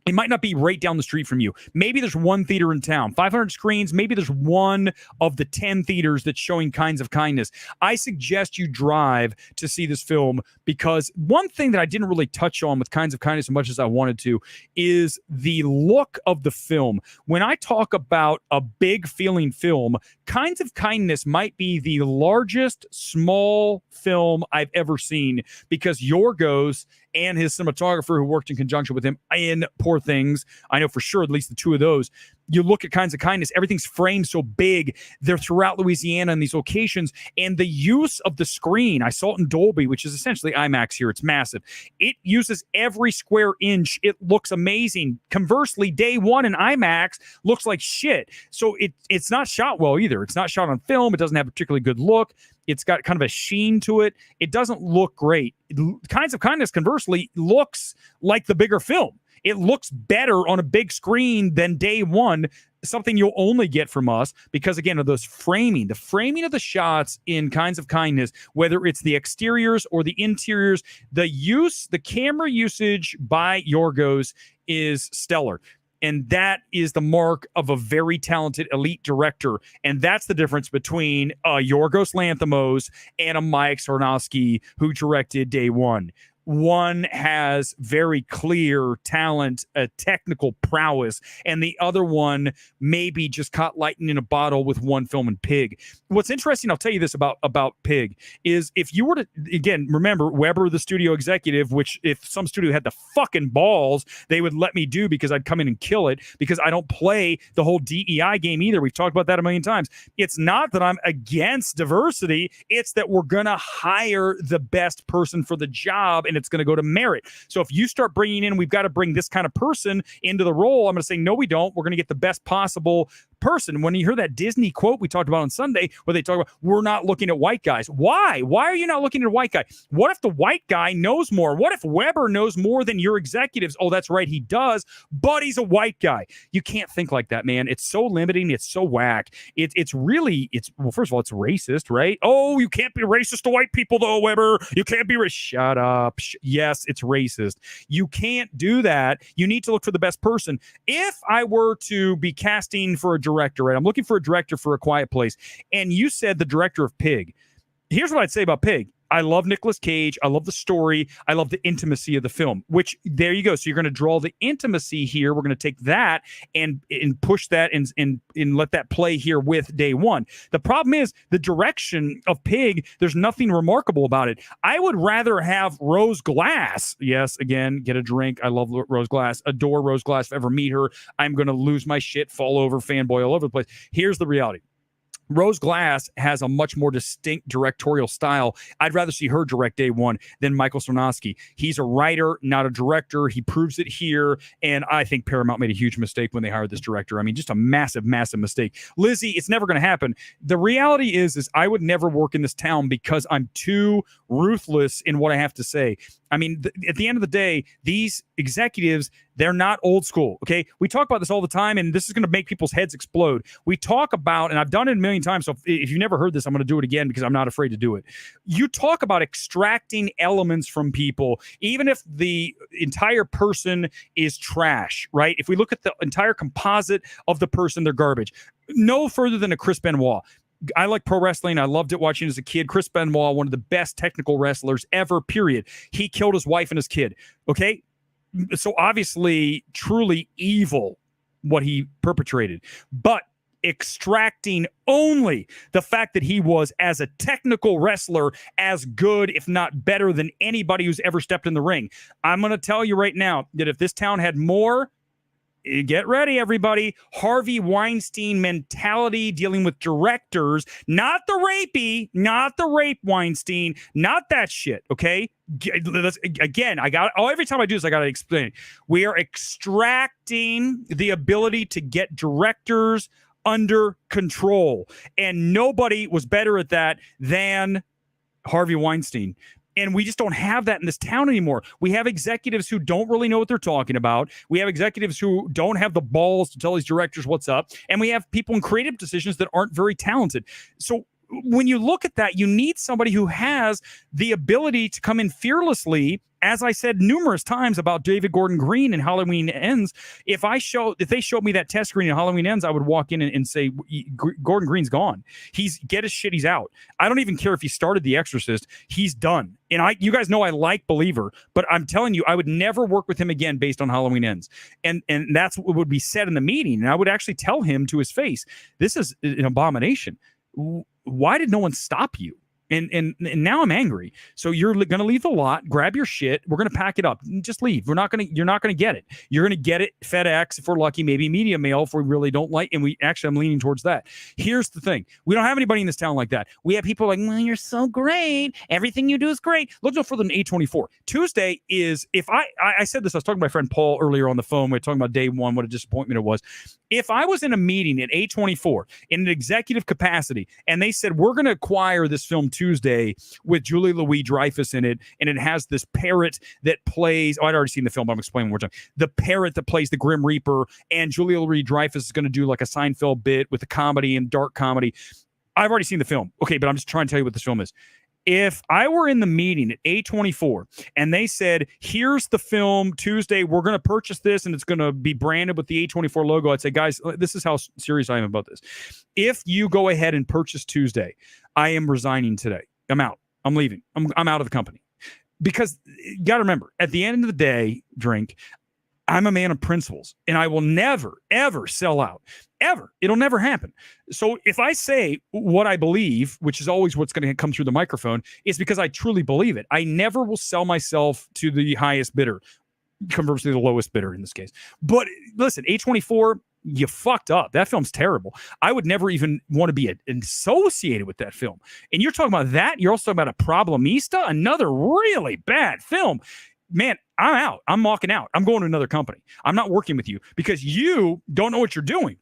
It might not be right down the street from you. Maybe there's one theater in town, 500 screens. Maybe there's one of the 10 theaters that's showing Kinds of Kindness. I suggest you drive to see this film because one thing that I didn't really touch on with Kinds of Kindness as much as I wanted to is the look of the film. When I talk about a big feeling film, Kinds of Kindness might be the largest small film I've ever seen because Yorgos and his cinematographer who worked in conjunction with him in Poor Things, I know for sure at least the two of those, you look at Kinds of Kindness, everything's framed so big. They're throughout Louisiana in these locations. And the use of the screen, I saw it in Dolby, which is essentially IMAX here. It's massive. It uses every square inch. It looks amazing. Conversely, Day One in IMAX looks like shit. So it's not shot well either. It's not shot on film. It doesn't have a particularly good look. It's got kind of a sheen to it. It doesn't look great. Kinds of Kindness, conversely, looks like the bigger film. It looks better on a big screen than Day One, something you'll only get from us because, again, of those framing. The framing of the shots in Kinds of Kindness, whether it's the exteriors or the interiors, the camera usage by Yorgos is stellar. And that is the mark of a very talented elite director. And that's the difference between Yorgos Lanthimos and a Mike Sarnowski who directed Day One. one has very clear talent, technical prowess, and the other one maybe just caught lightning in a bottle with one film in Pig. What's interesting, I'll tell you this about Pig, is if you were to, again, remember Weber, the studio executive, which if some studio had the fucking balls, they would let me do because I'd come in and kill it, because I don't play the whole DEI game either. We've talked about that a million times. It's not that I'm against diversity. It's that we're going to hire the best person for the job, and it's going to go to merit. So if you start bringing in, we've got to bring this kind of person into the role, I'm going to say, no, we don't. We're going to get the best possible person. When you hear that Disney quote we talked about on Sunday, where they talk about, we're not looking at white guys. Why? Why are you not looking at a white guy? What if the white guy knows more? What if Weber knows more than your executives? Oh, that's right, he does, but he's a white guy. You can't think like that, man. It's so limiting. It's so whack. It's really, well, first of all, it's racist, right? Oh, you can't be racist to white people, though, Weber. You can't be racist. Shut up. Yes, it's racist. You can't do that. You need to look for the best person. If I were to be casting for a director, right? I'm looking for a director for A Quiet Place, and you said the director of Pig. Here's what I'd say about Pig. I love Nicolas Cage. I love the story. I love the intimacy of the film, which there you go. So you're going to draw the intimacy here. We're going to take that and push that and let that play here with Day One. The problem is the direction of Pig. There's nothing remarkable about it. I would rather have Rose Glass. Yes, again, get a drink. I love Rose Glass. Adore Rose Glass. If I ever meet her, I'm going to lose my shit, fall over, fanboy all over the place. Here's the reality. Rose Glass has a much more distinct directorial style. I'd rather see her direct Day One than Michael Sarnowski. He's a writer, not a director. He proves it here, and I think Paramount made a huge mistake when they hired this director. I mean, just a massive, massive mistake. Lizzie, it's never going to happen. The reality is I would never work in this town because I'm too ruthless in what I have to say. I mean, at the end of the day, these executives, they're not old school, okay? We talk about this all the time, and this is going to make people's heads explode. We talk about, and I've done it a million times, so if you've never heard this, I'm going to do it again because I'm not afraid to do it. You talk about extracting elements from people, even if the entire person is trash, right? If we look at the entire composite of the person, they're garbage. No further than a Chris Benoit. I like pro wrestling. I loved it watching as a kid. Chris Benoit, one of the best technical wrestlers ever, period. He killed his wife and his kid. Okay? So obviously, truly evil what he perpetrated. But extracting only the fact that he was, as a technical wrestler, as good, if not better, than anybody who's ever stepped in the ring. I'm going to tell you right now that if this town had more, get ready, everybody, Harvey Weinstein mentality dealing with directors, not the rapey, not the rape Weinstein, not that shit, okay? Again, every time I do this, I got to explain it. We are extracting the ability to get directors under control, and nobody was better at that than Harvey Weinstein. And we just don't have that in this town anymore. We have executives who don't really know what they're talking about. We have executives who don't have the balls to tell these directors what's up. And we have people in creative decisions that aren't very talented. So when you look at that, you need somebody who has the ability to come in fearlessly. As I said numerous times about David Gordon Green and Halloween Ends, if they showed me that test screen in Halloween Ends, I would walk in and say, Gordon Green's gone. Get his shit, he's out. I don't even care if he started The Exorcist. He's done. And you guys know I like Believer, but I'm telling you, I would never work with him again based on Halloween Ends. And that's what would be said in the meeting. And I would actually tell him to his face, this is an abomination. Why did no one stop you? And now I'm angry. So you're going to leave the lot, grab your shit. We're going to pack it up. Just leave. You're not going to get it. You're going to get it FedEx if we're lucky, maybe media mail if we really don't like. And I'm leaning towards that. Here's the thing. We don't have anybody in this town like that. We have people like, well, you're so great. Everything you do is great. Look no further than A24. Tuesday is, if I said this, I was talking to my friend Paul earlier on the phone. We were talking about Day One, what a disappointment it was. If I was in a meeting at A24 in an executive capacity and they said, we're going to acquire this film Tuesday with Julia Louis-Dreyfus in it, and it has this parrot that plays, I'd already seen the film, but I'm explaining one more time. The parrot that plays the Grim Reaper, and Julia Louis-Dreyfus is going to do like a Seinfeld bit with the comedy and dark comedy. I've already seen the film. Okay, but I'm just trying to tell you what this film is. If I were in the meeting at A24 and they said, here's the film Tuesday, we're going to purchase this and it's going to be branded with the A24 logo, I'd say, guys, this is how serious I am about this. If you go ahead and purchase Tuesday, I am resigning today. I'm out. I'm leaving. I'm out of the company. because you got to remember, at the end of the day, Drink, I'm a man of principles, and I will never, ever sell out. Ever. It'll never happen. So if I say what I believe, which is always what's going to come through the microphone, is because I truly believe it. I never will sell myself to the highest bidder, conversely the lowest bidder in this case. But listen, A24, you fucked up. That film's terrible. I would never even want to be associated with that film. And you're talking about that. You're also talking about a Problemista, another really bad film. Man, I'm out. I'm walking out. I'm going to another company. I'm not working with you because you don't know what you're doing.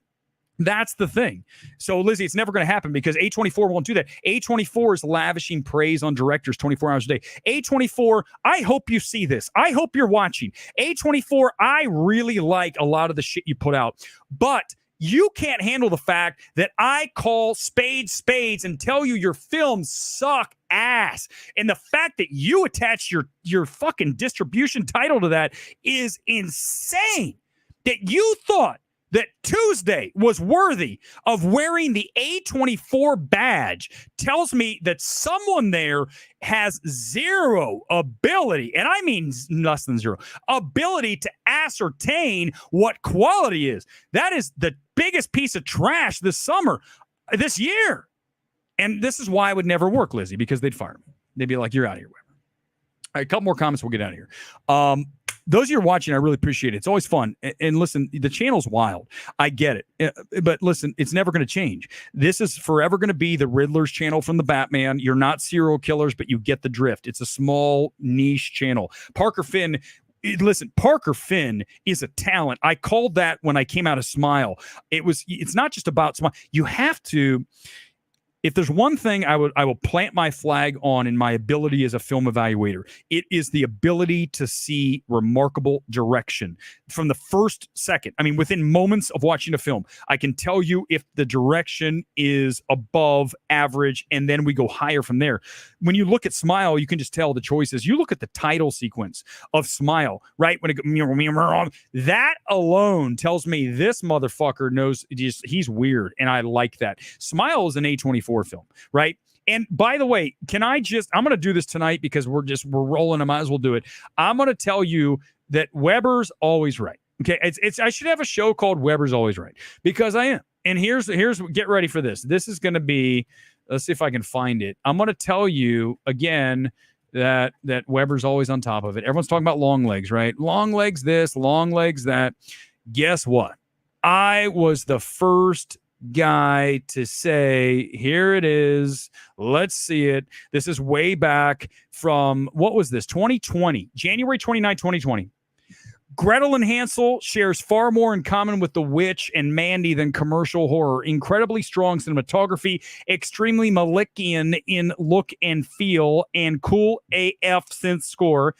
That's the thing. So, Lizzie, it's never going to happen because A24 won't do that. A24 is lavishing praise on directors 24 hours a day. A24, I hope you see this. I hope you're watching. A24, I really like a lot of the shit you put out. But you can't handle the fact that I call spades spades and tell you your films suck ass. And the fact that you attach your fucking distribution title to that is insane. That you thought that Tuesday was worthy of wearing the A24 badge tells me that someone there has zero ability, and I mean less than zero, ability to ascertain what quality is. That is the biggest piece of trash this year. And this is why I would never work, Lizzie, because they'd fire me. They'd be like, you're out of here. All right, a couple more comments, we'll get out of here. Those of you are watching, I really appreciate it. It's always fun. And listen, the channel's wild. I get it. But listen, it's never going to change. This is forever going to be the Riddler's channel from the Batman. You're not serial killers, but you get the drift. It's a small niche channel. Parker Finn is a talent. I called that when I came out of Smile. It's not just about Smile. You have to. If there's one thing I will plant my flag on in my ability as a film evaluator, it is the ability to see remarkable direction from the first second. I mean, within moments of watching a film, I can tell you if the direction is above average, and then we go higher from there. When you look at Smile, you can just tell the choices. You look at the title sequence of Smile, right? When that alone tells me this motherfucker knows he's weird, and I like that. Smile is an A24 film, right? And by the way, I'm going to do this tonight because we're rolling. I might as well do it. I'm going to tell you that Weber's always right. Okay. I should have a show called Weber's Always Right because I am. And here's get ready for this. This is going to be, let's see if I can find it. I'm going to tell you again that Weber's always on top of it. Everyone's talking about Longlegs, right? Longlegs this, Longlegs that. Guess what? I was the first guy to say, here it is, let's see it. This is way back from, what was this, 2020, January 29, 2020. Gretel and Hansel shares far more in common with The Witch and Mandy than commercial horror. Incredibly strong cinematography, extremely Malickian in look and feel, and cool AF synth score,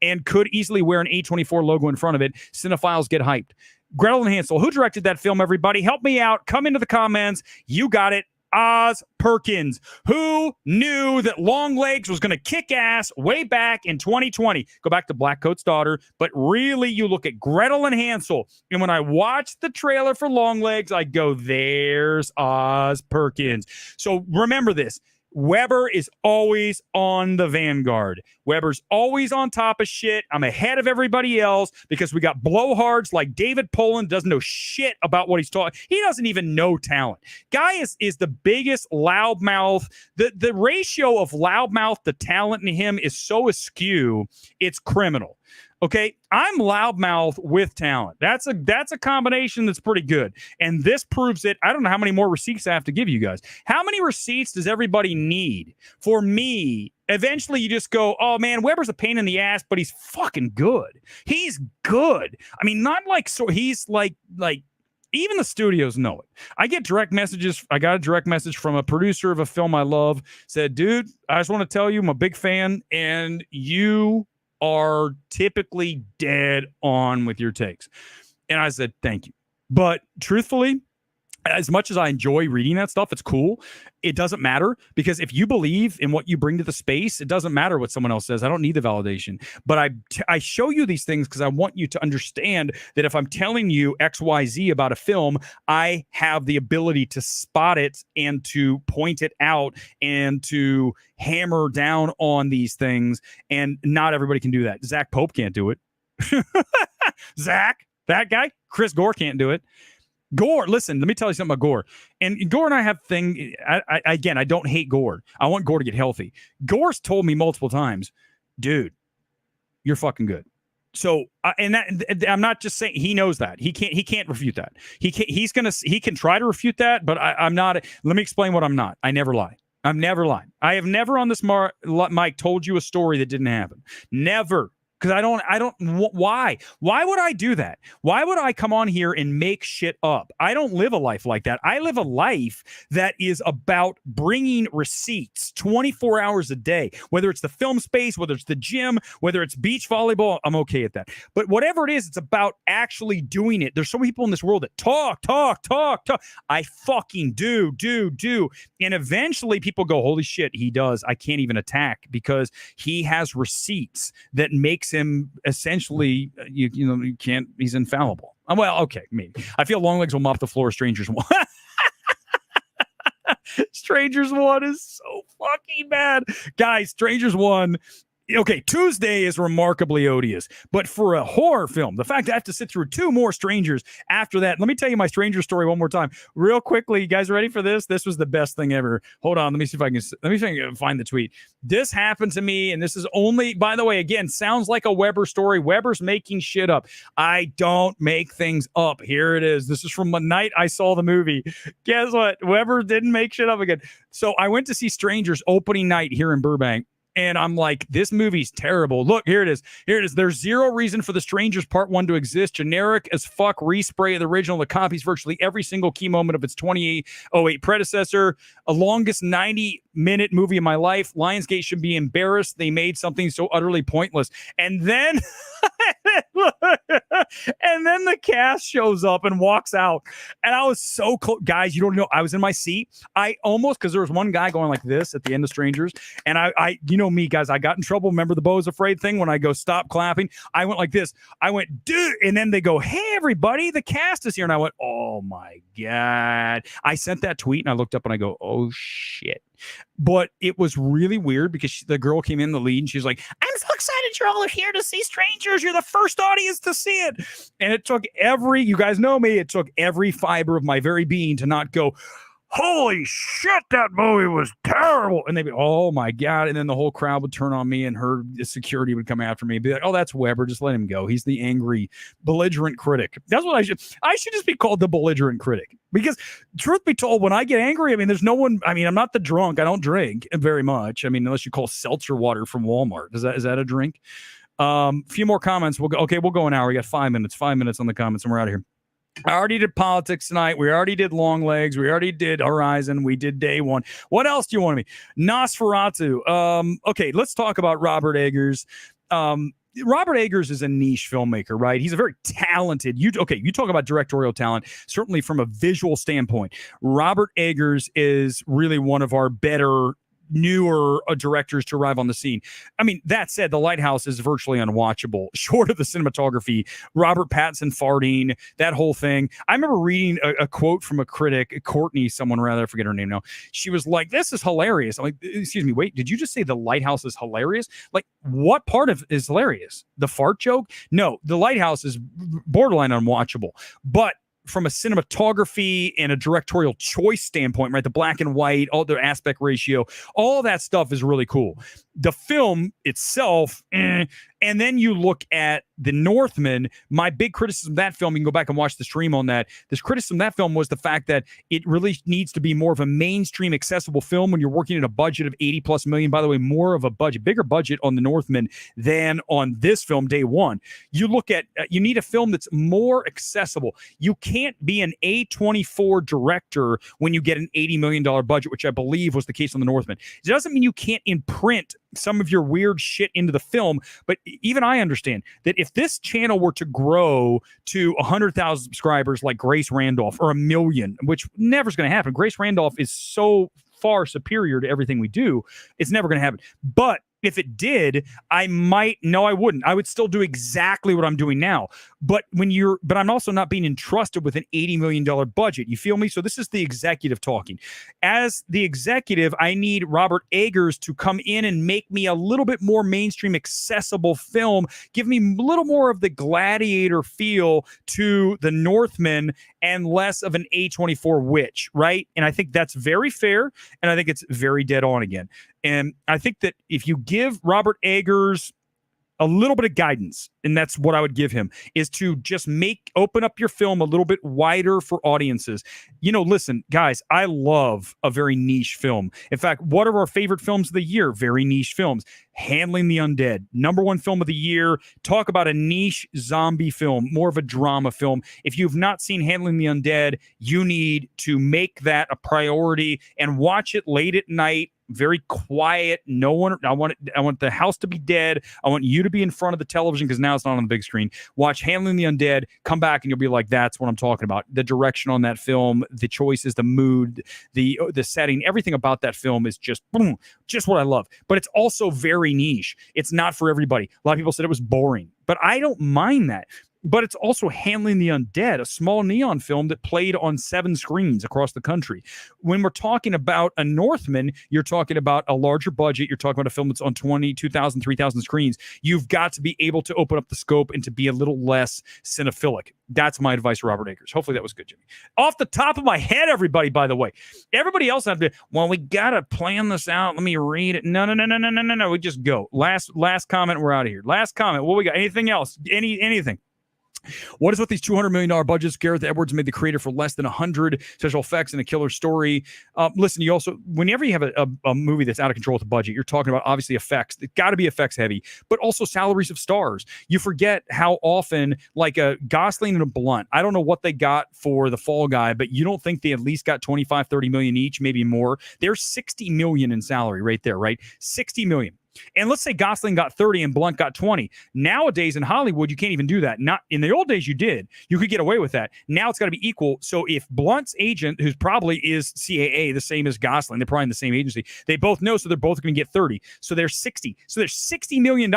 and could easily wear an A24 logo in front of it. Cinephiles get hyped. Gretel and Hansel. Who directed that film, everybody? Help me out. Come into the comments. You got it. Oz Perkins. Who knew that Longlegs was going to kick ass way back in 2020? Go back to Blackcoat's Daughter. But really, you look at Gretel and Hansel. And when I watched the trailer for Longlegs, I go, there's Oz Perkins. So remember this. Weber is always on the vanguard. Weber's always on top of shit. I'm ahead of everybody else because we got blowhards like David Poland doesn't know shit about what he's talking. He doesn't even know talent. Guy is the biggest loudmouth. The ratio of loudmouth to talent in him is so askew, it's criminal. Okay, I'm loudmouth with talent. That's a combination that's pretty good. And this proves it. I don't know how many more receipts I have to give you guys. How many receipts does everybody need? For me, eventually you just go, oh man, Weber's a pain in the ass, but he's fucking good. He's good. I mean, not like, so he's like even the studios know it. I get direct messages. I got a direct message from a producer of a film I love. Said, dude, I just want to tell you I'm a big fan, and you are typically dead on with your takes. And I said, thank you. But truthfully, as much as I enjoy reading that stuff, it's cool. It doesn't matter, because if you believe in what you bring to the space, it doesn't matter what someone else says. I don't need the validation. But I show you these things because I want you to understand that if I'm telling you XYZ about a film, I have the ability to spot it and to point it out and to hammer down on these things. And not everybody can do that. Zach Pope can't do it. Zach, that guy, Chris Gore can't do it. Gore, listen, let me tell you something about Gore. And Gore and I have again, I don't hate Gore. I want Gore to get healthy. Gore's told me multiple times, dude, you're fucking good. So, I'm not just saying, he knows that. He can't refute that. He can try to refute that, but I'm not. Let me explain what I'm not. I never lie. I'm never lying. I have never on this mic told you a story that didn't happen. Never. Because I don't, why? Why would I do that? Why would I come on here and make shit up? I don't live a life like that. I live a life that is about bringing receipts 24 hours a day, whether it's the film space, whether it's the gym, whether it's beach volleyball, I'm okay at that. But whatever it is, it's about actually doing it. There's so many people in this world that talk. I fucking do. And eventually people go, holy shit, he does. I can't even attack because he has receipts that makes him essentially, you can't, he's infallible. Well, okay, maybe. I feel Longlegs will mop the floor. Strangers One. Strangers One is so fucking bad. Guys, Strangers One. Okay, Tuesday is remarkably odious, but for a horror film, the fact that I have to sit through 2 more Strangers after that. Let me tell you my Stranger story one more time, real quickly. You guys ready for this? This was the best thing ever. Hold on, let me see if I can find the tweet. This happened to me, and this is only, by the way, again, sounds like a Weber story. Weber's making shit up. I don't make things up. Here it is. This is from the night I saw the movie. Guess what? Weber didn't make shit up again. So I went to see Strangers opening night here in Burbank. And I'm like, this movie's terrible. Look, here it is. There's zero reason for The Strangers Part 1 to exist. Generic as fuck respray of the original that copies virtually every single key moment of its 2808 predecessor. A longest 90-minute movie of my life. Lionsgate should be embarrassed they made something so utterly pointless. And then and then the cast shows up and walks out. And I was so close. Guys, you don't know. I was in my seat. I almost, because there was one guy going like this at the end of Strangers. And I you know me, guys, I got in trouble. Remember the Bo is Afraid thing when I go stop clapping? I went like this. I went, dude. And then they go, hey, everybody, the cast is here. And I went, oh my God. I sent that tweet and I looked up and I go, oh shit. But it was really weird because the girl came in the lead and she was like, I'm so excited you're all here to see Strangers. You're the first audience to see it. And it took you guys know me, it took every fiber of my very being to not go, holy shit, that movie was terrible. And they'd be, oh my God. And then the whole crowd would turn on me and her security would come after me and be like, oh, that's Weber. Just let him go. He's the angry, belligerent critic. That's what I should just be called, the belligerent critic. Because truth be told, when I get angry, I mean, there's no one, I mean, I'm not the drunk. I don't drink very much. I mean, unless you call seltzer water from Walmart. Is that a drink? Few more comments. We'll go an hour. We got 5 minutes on the comments and we're out of here. I already did politics tonight. We already did Longlegs. We already did Horizon. We did Day One. What else do you want to be? Nosferatu. Okay, let's talk about Robert Eggers. Robert Eggers is a niche filmmaker, right? He's a very talented. You talk about directorial talent, certainly from a visual standpoint. Robert Eggers is really one of our better, newer directors to arrive on the scene. I mean, that said, The Lighthouse is virtually unwatchable, short of the cinematography. Robert Pattinson farting, that whole thing. I remember reading a quote from a critic, Courtney, someone rather, I forget her name now. She was like, this is hilarious. I'm like, excuse me, wait, did you just say The Lighthouse is hilarious? Like, what part of it is hilarious? The fart joke? No, The Lighthouse is borderline unwatchable. But from a cinematography and a directorial choice standpoint, right? The black and white, all the aspect ratio, all that stuff is really cool. The film itself, and then you look at The Northman. My big criticism of that film, you can go back and watch the stream on that. This criticism of that film was the fact that it really needs to be more of a mainstream accessible film when you're working at a budget of 80+ million. By the way, more of a budget, bigger budget on The Northman than on this film, Day One. You look at, you need a film that's more accessible. You can't be an A24 director when you get an $80 million budget, which I believe was the case on The Northman. It doesn't mean you can't imprint some of your weird shit into the film. But even I understand that if this channel were to grow to 100,000 subscribers like Grace Randolph, or 1 million, which never is going to happen. Grace Randolph is so far superior to everything we do. It's never going to happen. But if it did, I wouldn't. I would still do exactly what I'm doing now. But I'm also not being entrusted with an $80 million budget. You feel me? So this is the executive talking. As the executive, I need Robert Eggers to come in and make me a little bit more mainstream accessible film. Give me a little more of the Gladiator feel to The Northman and less of an A24 witch, right? And I think that's very fair. And I think it's very dead on again. And I think that if you give Robert Eggers a little bit of guidance, and that's what I would give him, is to just open up your film a little bit wider for audiences. Listen, guys, I love a very niche film. In fact, one of our favorite films of the year, very niche films, Handling the Undead, #1 film of the year. Talk about a niche zombie film, more of a drama film. If you've not seen Handling the Undead, you need to make that a priority and watch it late at night. Very quiet. No one. I want the house to be dead. I want you to be in front of the television because now it's not on the big screen. Watch Handling the Undead. Come back and you'll be like, that's what I'm talking about. The direction on that film, the choices, the mood, the setting, everything about that film is just boom, just what I love. But it's also very niche. It's not for everybody. A lot of people said it was boring, but I don't mind that. But it's also Handling the Undead, a small neon film that played on 7 screens across the country. When we're talking about a Northman, you're talking about a larger budget. You're talking about a film that's on 2,000, 3,000 screens. You've got to be able to open up the scope and to be a little less cinephilic. That's my advice to Robert Eggers. Hopefully that was good, Jimmy. Off the top of my head, everybody, by the way. Everybody else have to, we got to plan this out. Let me read it. No. We just go. Last comment, we're out of here. Last comment. What we got? Anything else? Anything? What is with these $200 million budgets? Gareth Edwards made the creator for less than 100 special effects and a killer story. Listen, you also, whenever you have a movie that's out of control with the budget, you're talking about obviously effects. It's got to be effects heavy, but also salaries of stars. You forget how often, like a Gosling and a Blunt, I don't know what they got for The Fall Guy, but you don't think they at least got 25, 30 million each, maybe more. There's 60 million in salary right there, right? 60 million. And let's say Gosling got 30 and Blunt got 20. Nowadays in Hollywood, you can't even do that. Not in the old days, you did. You could get away with that. Now it's got to be equal. So if Blunt's agent, who's probably is CAA, the same as Gosling, they're probably in the same agency, they both know, so they're both going to get 30. So there's 60. So there's $60 million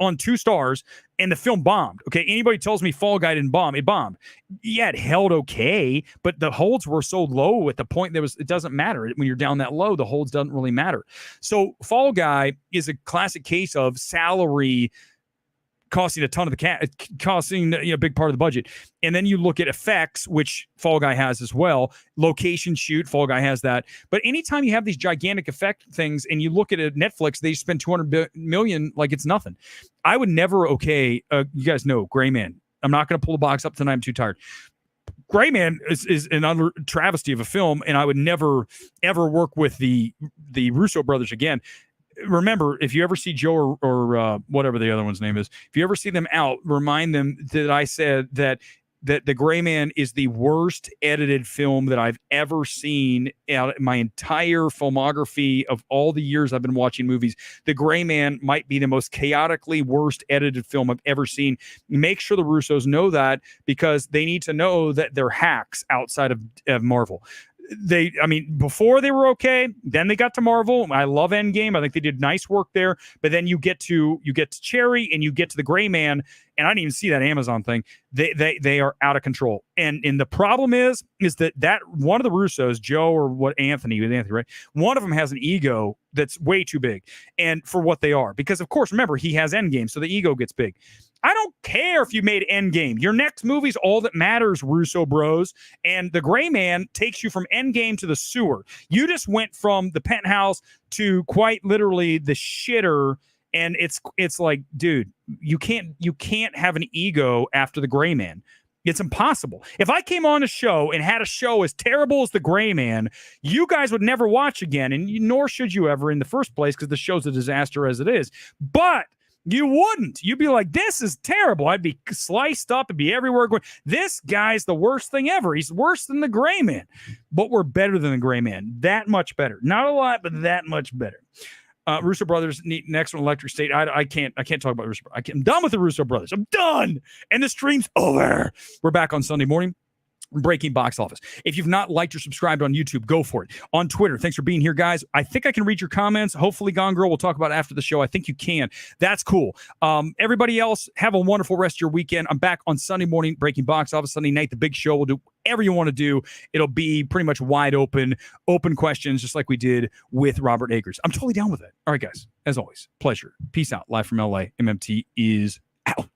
on 2 stars, and the film bombed. Okay, anybody tells me Fall Guy didn't bomb, it bombed. Yeah, it held okay, but the holds were so low at the point that it doesn't matter. When you're down that low, the holds doesn't really matter. So Fall Guy is a classic case of salary costing a ton of costing a big part of the budget. And then you look at effects, which Fall Guy has as well. Location shoot, Fall Guy has that. But anytime you have these gigantic effect things and you look at Netflix, they spend $200 million like it's nothing. I would never, you guys know, Gray Man. I'm not going to pull the box up tonight. I'm too tired. Gray Man is an travesty of a film, and I would never, ever work with the Russo brothers again. Remember, if you ever see Joe or whatever the other one's name is, if you ever see them out, remind them that I said that The Gray Man is the worst edited film that I've ever seen out of my entire filmography of all the years I've been watching movies. The Gray Man might be the most chaotically worst edited film I've ever seen. Make sure the Russos know that, because they need to know that they're hacks outside of Marvel. Before they were okay, then they got to Marvel. I love Endgame. I think they did nice work there. But then you get to Cherry and you get to The Gray Man, and I didn't even see that Amazon thing. They are out of control. And the problem is that one of the Russos, Joe or Anthony, right? One of them has an ego that's way too big, and for what they are. Because of course, remember, he has Endgame, so the ego gets big. I don't care if you made Endgame. Your next movie's all that matters, Russo bros. And The Gray Man takes you from Endgame to the sewer. You just went from the penthouse to quite literally the shitter. And it's like, dude, you can't have an ego after The Gray Man. It's impossible. If I came on a show and had a show as terrible as The Gray Man, you guys would never watch again, and nor should you ever in the first place, because the show's a disaster as it is. But you wouldn't. You'd be like, this is terrible. I'd be sliced up and be everywhere going, this guy's the worst thing ever. He's worse than The Gray Man. But we're better than The Gray Man. That much better. Not a lot, but that much better. Russo Brothers next on Electric State. I can't talk about Russo. I'm done with the Russo Brothers. I'm done. And the stream's over. We're back on Sunday morning. Breaking box office. If you've not liked or subscribed on YouTube, go for it. On Twitter, thanks for being here, guys. I think I can read your comments. Hopefully, Gone Girl, we'll talk about it after the show. I think you can. That's cool. Everybody else, have a wonderful rest of your weekend. I'm back on Sunday morning, breaking box office. Sunday night, the big show. We'll do whatever you want to do. It'll be pretty much wide open questions, just like we did with Robert Akers. I'm totally down with it. All right, guys. As always, pleasure. Peace out. Live from LA. MMT is out.